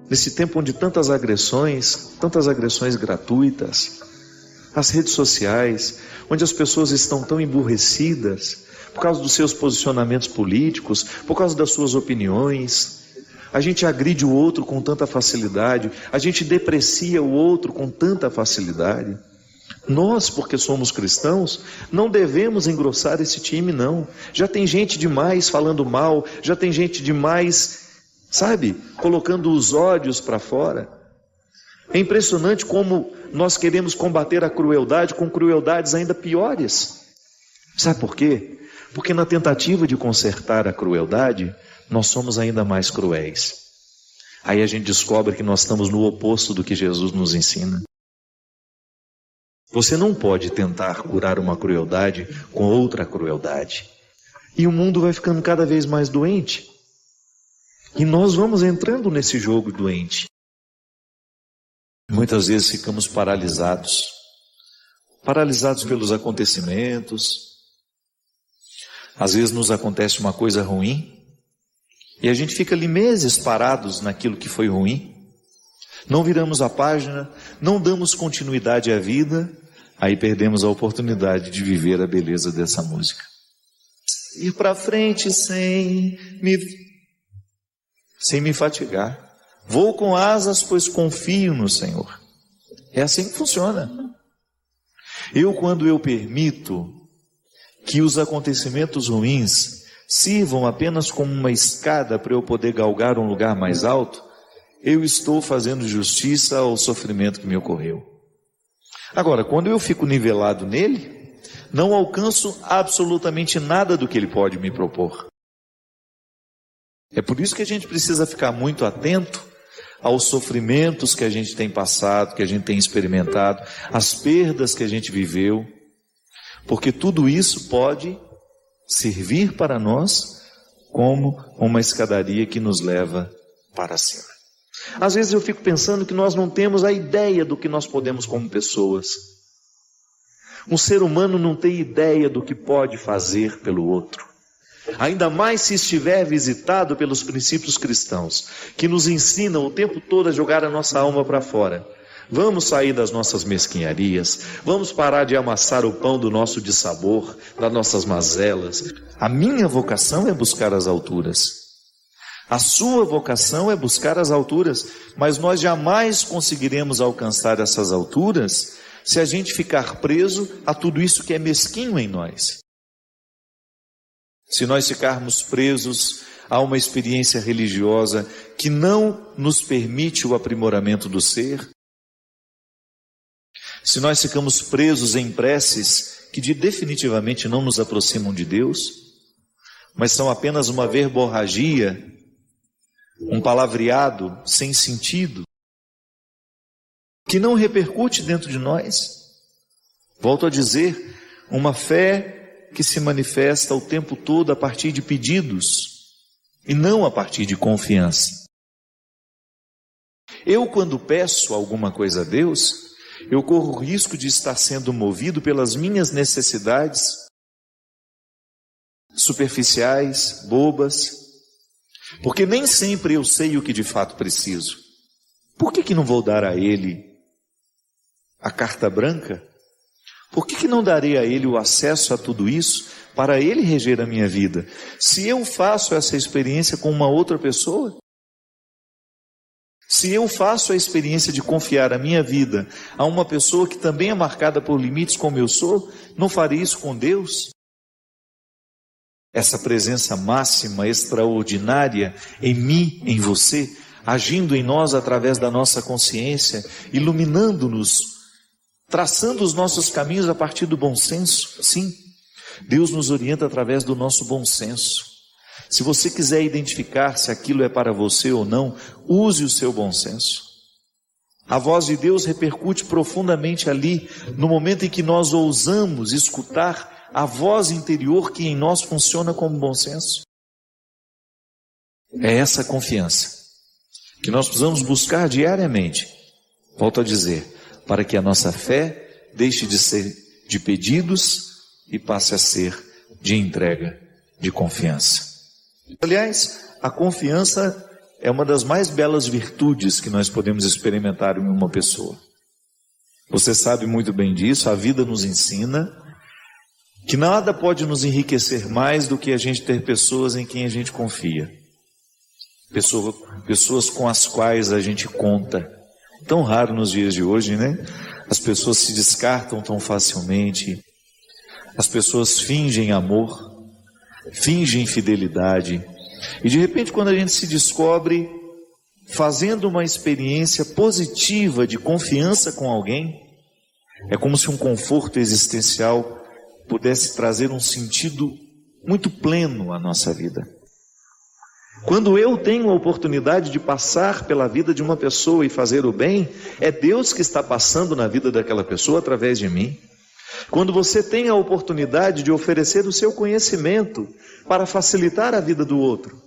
Nesse tempo onde tantas agressões gratuitas, as redes sociais, onde as pessoas estão tão emburrecidas por causa dos seus posicionamentos políticos, por causa das suas opiniões, a gente agride o outro com tanta facilidade, a gente deprecia o outro com tanta facilidade. Nós, porque somos cristãos, não devemos engrossar esse time, não. Já tem gente demais falando mal, já tem gente demais, colocando os ódios para fora. É impressionante como nós queremos combater a crueldade com crueldades ainda piores. Sabe por quê? Porque na tentativa de consertar a crueldade, nós somos ainda mais cruéis. Aí a gente descobre que nós estamos no oposto do que Jesus nos ensina. Você não pode tentar curar uma crueldade com outra crueldade. E o mundo vai ficando cada vez mais doente. E nós vamos entrando nesse jogo doente. Muitas vezes ficamos paralisados. Paralisados pelos acontecimentos. Às vezes nos acontece uma coisa ruim. E a gente fica ali meses parados naquilo que foi ruim. Não viramos a página, não damos continuidade à vida, aí perdemos a oportunidade de viver a beleza dessa música. Ir para frente sem me fatigar. Vou com asas, pois confio no Senhor. É assim que funciona. Quando eu permito que os acontecimentos ruins sirvam apenas como uma escada para eu poder galgar um lugar mais alto, eu estou fazendo justiça ao sofrimento que me ocorreu. Agora, quando eu fico nivelado nele, não alcanço absolutamente nada do que ele pode me propor. É por isso que a gente precisa ficar muito atento aos sofrimentos que a gente tem passado, que a gente tem experimentado, às perdas que a gente viveu, porque tudo isso pode servir para nós como uma escadaria que nos leva para cima. Às vezes eu fico pensando que nós não temos a ideia do que nós podemos como pessoas. Um ser humano não tem ideia do que pode fazer pelo outro. Ainda mais se estiver visitado pelos princípios cristãos, que nos ensinam o tempo todo a jogar a nossa alma para fora. Vamos sair das nossas mesquinharias, vamos parar de amassar o pão do nosso dissabor, das nossas mazelas. A minha vocação é buscar as alturas. A sua vocação é buscar as alturas, mas nós jamais conseguiremos alcançar essas alturas se a gente ficar preso a tudo isso que é mesquinho em nós. Se nós ficarmos presos a uma experiência religiosa que não nos permite o aprimoramento do ser, se nós ficamos presos em preces que definitivamente não nos aproximam de Deus, mas são apenas uma verborragia, um palavreado sem sentido, que não repercute dentro de nós. Volto a dizer, uma fé que se manifesta o tempo todo a partir de pedidos e não a partir de confiança. Quando peço alguma coisa a Deus, eu corro o risco de estar sendo movido pelas minhas necessidades superficiais, bobas, porque nem sempre eu sei o que de fato preciso. Por que não vou dar a Ele a carta branca? Por que não darei a Ele o acesso a tudo isso para Ele reger a minha vida? Se eu faço essa experiência com uma outra pessoa, se eu faço a experiência de confiar a minha vida a uma pessoa que também é marcada por limites como eu sou, não farei isso com Deus? Essa presença máxima, extraordinária em mim, em você, agindo em nós através da nossa consciência, iluminando-nos, traçando os nossos caminhos a partir do bom senso. Sim, Deus nos orienta através do nosso bom senso. Se você quiser identificar se aquilo é para você ou não, use o seu bom senso. A voz de Deus repercute profundamente ali, no momento em que nós ousamos escutar a voz interior que em nós funciona como bom senso. É essa confiança que nós precisamos buscar diariamente, volto a dizer, para que a nossa fé deixe de ser de pedidos e passe a ser de entrega, de confiança. Aliás, a confiança é uma das mais belas virtudes que nós podemos experimentar em uma pessoa. Você sabe muito bem disso, a vida nos ensina que nada pode nos enriquecer mais do que a gente ter pessoas em quem a gente confia. Pessoas com as quais a gente conta. Tão raro nos dias de hoje, né? As pessoas se descartam tão facilmente. As pessoas fingem amor, fingem fidelidade. E de repente, quando a gente se descobre fazendo uma experiência positiva de confiança com alguém, é como se um conforto existencial pudesse trazer um sentido muito pleno à nossa vida. Quando eu tenho a oportunidade de passar pela vida de uma pessoa e fazer o bem, é Deus que está passando na vida daquela pessoa através de mim. Quando você tem a oportunidade de oferecer o seu conhecimento para facilitar a vida do outro.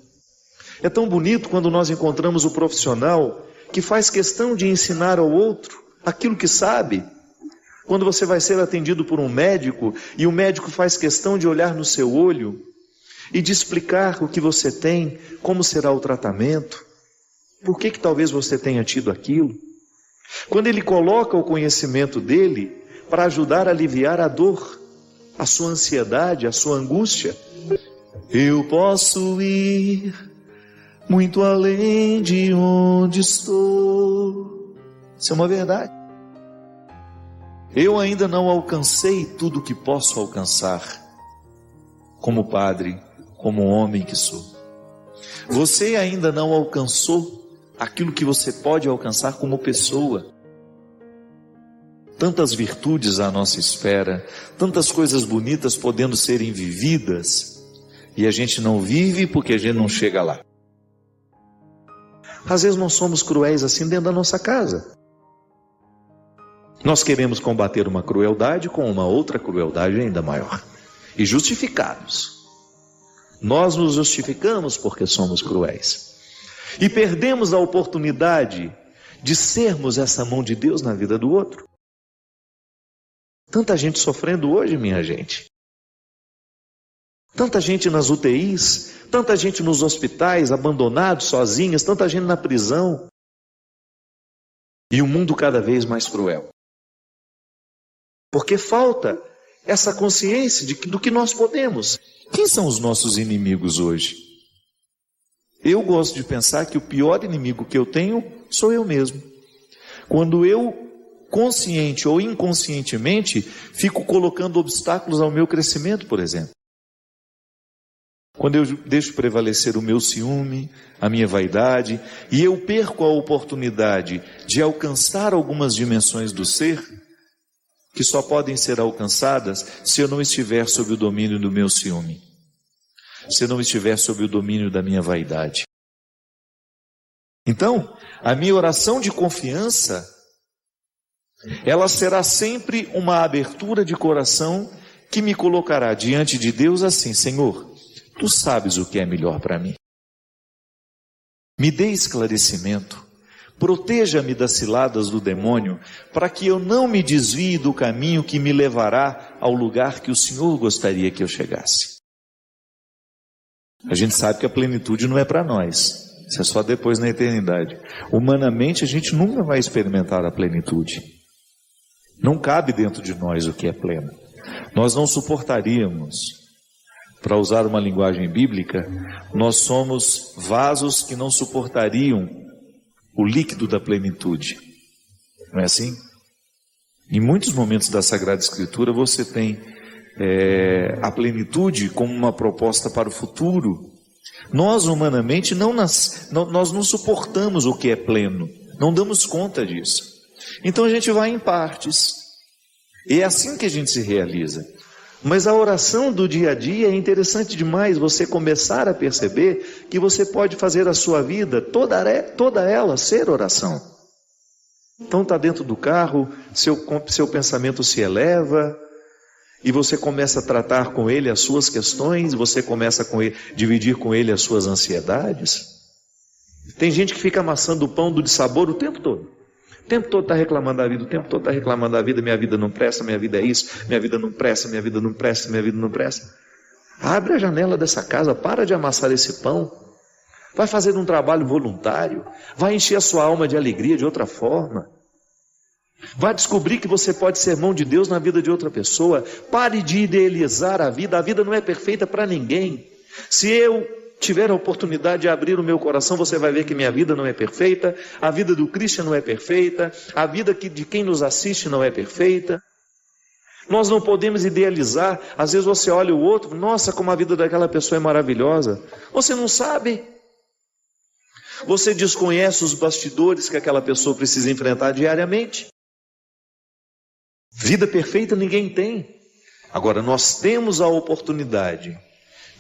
É tão bonito quando nós encontramos o profissional que faz questão de ensinar ao outro aquilo que sabe. Quando você vai ser atendido por um médico e o médico faz questão de olhar no seu olho e de explicar o que você tem, como será o tratamento, por que talvez você tenha tido aquilo. Quando ele coloca o conhecimento dele para ajudar a aliviar a dor, a sua ansiedade, a sua angústia. Eu posso ir muito além de onde estou. Isso é uma verdade. Eu ainda não alcancei tudo o que posso alcançar, como padre, como homem que sou. Você ainda não alcançou aquilo que você pode alcançar como pessoa. Tantas virtudes à nossa espera, tantas coisas bonitas podendo serem vividas, e a gente não vive porque a gente não chega lá. Às vezes nós somos cruéis assim dentro da nossa casa. Nós queremos combater uma crueldade com uma outra crueldade ainda maior. E justificados. Nós nos justificamos porque somos cruéis. E perdemos a oportunidade de sermos essa mão de Deus na vida do outro. Tanta gente sofrendo hoje, minha gente. Tanta gente nas UTIs, tanta gente nos hospitais, abandonados, sozinhas, tanta gente na prisão. E o mundo cada vez mais cruel. Porque falta essa consciência do que nós podemos. Quem são os nossos inimigos hoje? Eu gosto de pensar que o pior inimigo que eu tenho sou eu mesmo. Quando eu, consciente ou inconscientemente, fico colocando obstáculos ao meu crescimento, por exemplo. Quando eu deixo prevalecer o meu ciúme, a minha vaidade, e eu perco a oportunidade de alcançar algumas dimensões do ser, que só podem ser alcançadas se eu não estiver sob o domínio do meu ciúme, se eu não estiver sob o domínio da minha vaidade. Então, a minha oração de confiança, ela será sempre uma abertura de coração que me colocará diante de Deus assim: Senhor, Tu sabes o que é melhor para mim. Me dê esclarecimento, proteja-me das ciladas do demônio, para que eu não me desvie do caminho que me levará ao lugar que o Senhor gostaria que eu chegasse. A gente sabe que a plenitude não é para nós, isso é só depois na eternidade. Humanamente a gente nunca vai experimentar a plenitude. Não cabe dentro de nós o que é pleno. Nós não suportaríamos. Para usar uma linguagem bíblica, nós somos vasos que não suportariam o líquido da plenitude. Não é assim? Em muitos momentos da Sagrada Escritura você tem a plenitude como uma proposta para o futuro. Nós humanamente nós não suportamos o que é pleno, não damos conta disso. Então a gente vai em partes. E é assim que a gente se realiza. Mas a oração do dia a dia é interessante demais você começar a perceber que você pode fazer a sua vida, toda ela, ser oração. Então está dentro do carro, seu pensamento se eleva, e você começa a tratar com ele as suas questões, você começa a dividir com ele as suas ansiedades. Tem gente que fica amassando o pão do dissabor o tempo todo. O tempo todo está reclamando da vida, o tempo todo está reclamando da vida, minha vida não presta, minha vida é isso, minha vida não presta, minha vida não presta, minha vida não presta. Abre a janela dessa casa, para de amassar esse pão, vai fazer um trabalho voluntário, vai encher a sua alma de alegria de outra forma, vai descobrir que você pode ser mão de Deus na vida de outra pessoa. Pare de idealizar a vida não é perfeita para ninguém. Se eu tiver a oportunidade de abrir o meu coração, você vai ver que minha vida não é perfeita, a vida do Cristian não é perfeita, a vida de quem nos assiste não é perfeita. Nós não podemos idealizar. Às vezes você olha o outro, nossa, como a vida daquela pessoa é maravilhosa. Você não sabe. Você desconhece os bastidores que aquela pessoa precisa enfrentar diariamente. Vida perfeita ninguém tem. Agora, nós temos a oportunidade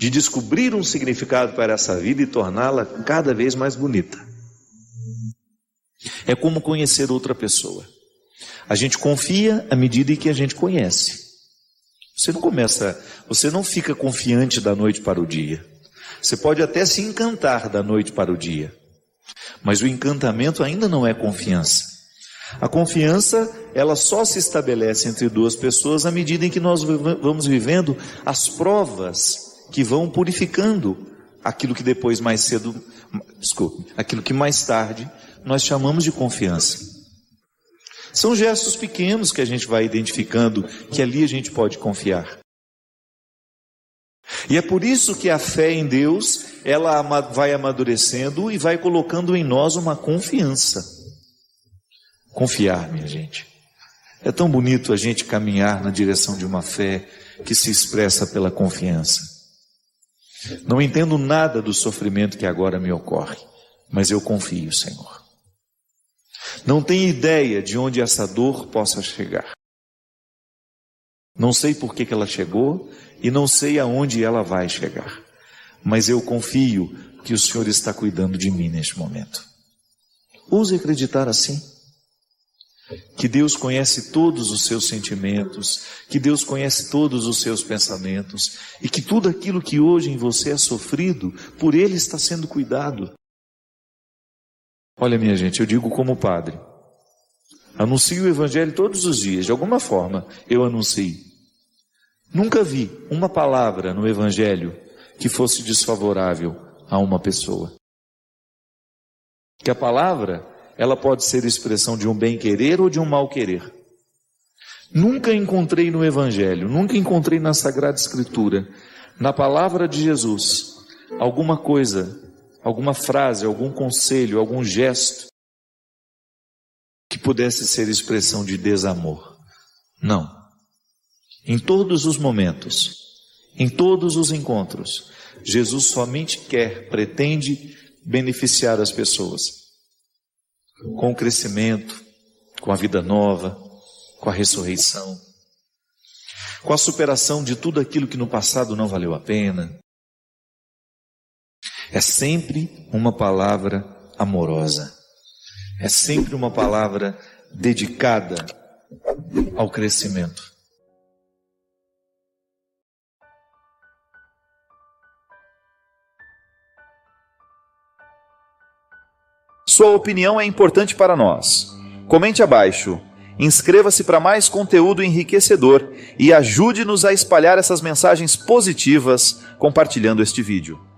de descobrir um significado para essa vida e torná-la cada vez mais bonita. É como conhecer outra pessoa. A gente confia à medida em que a gente conhece. Você não fica confiante da noite para o dia. Você pode até se encantar da noite para o dia, mas o encantamento ainda não é confiança. A confiança, ela só se estabelece entre duas pessoas à medida em que nós vamos vivendo as provas que vão purificando aquilo que aquilo que mais tarde nós chamamos de confiança. São gestos pequenos que a gente vai identificando que ali a gente pode confiar. E é por isso que a fé em Deus, ela vai amadurecendo e vai colocando em nós uma confiança. Confiar, minha gente. É tão bonito a gente caminhar na direção de uma fé que se expressa pela confiança. Não entendo nada do sofrimento que agora me ocorre, mas eu confio, Senhor. Não tenho ideia de onde essa dor possa chegar. Não sei por que ela chegou e não sei aonde ela vai chegar. Mas eu confio que o Senhor está cuidando de mim neste momento. Ouse acreditar assim. Que Deus conhece todos os seus sentimentos, que Deus conhece todos os seus pensamentos e que tudo aquilo que hoje em você é sofrido, por Ele está sendo cuidado. Olha, minha gente, eu digo como padre, anuncio o Evangelho todos os dias, de alguma forma eu anuncio. Nunca vi uma palavra no Evangelho que fosse desfavorável a uma pessoa. Que a palavra, ela pode ser expressão de um bem-querer ou de um mal-querer. Nunca encontrei no Evangelho, nunca encontrei na Sagrada Escritura, na palavra de Jesus, alguma coisa, alguma frase, algum conselho, algum gesto que pudesse ser expressão de desamor. Não. Em todos os momentos, em todos os encontros, Jesus somente pretende beneficiar as pessoas com o crescimento, com a vida nova, com a ressurreição, com a superação de tudo aquilo que no passado não valeu a pena. É sempre uma palavra amorosa, é sempre uma palavra dedicada ao crescimento. Sua opinião é importante para nós. Comente abaixo, inscreva-se para mais conteúdo enriquecedor e ajude-nos a espalhar essas mensagens positivas compartilhando este vídeo.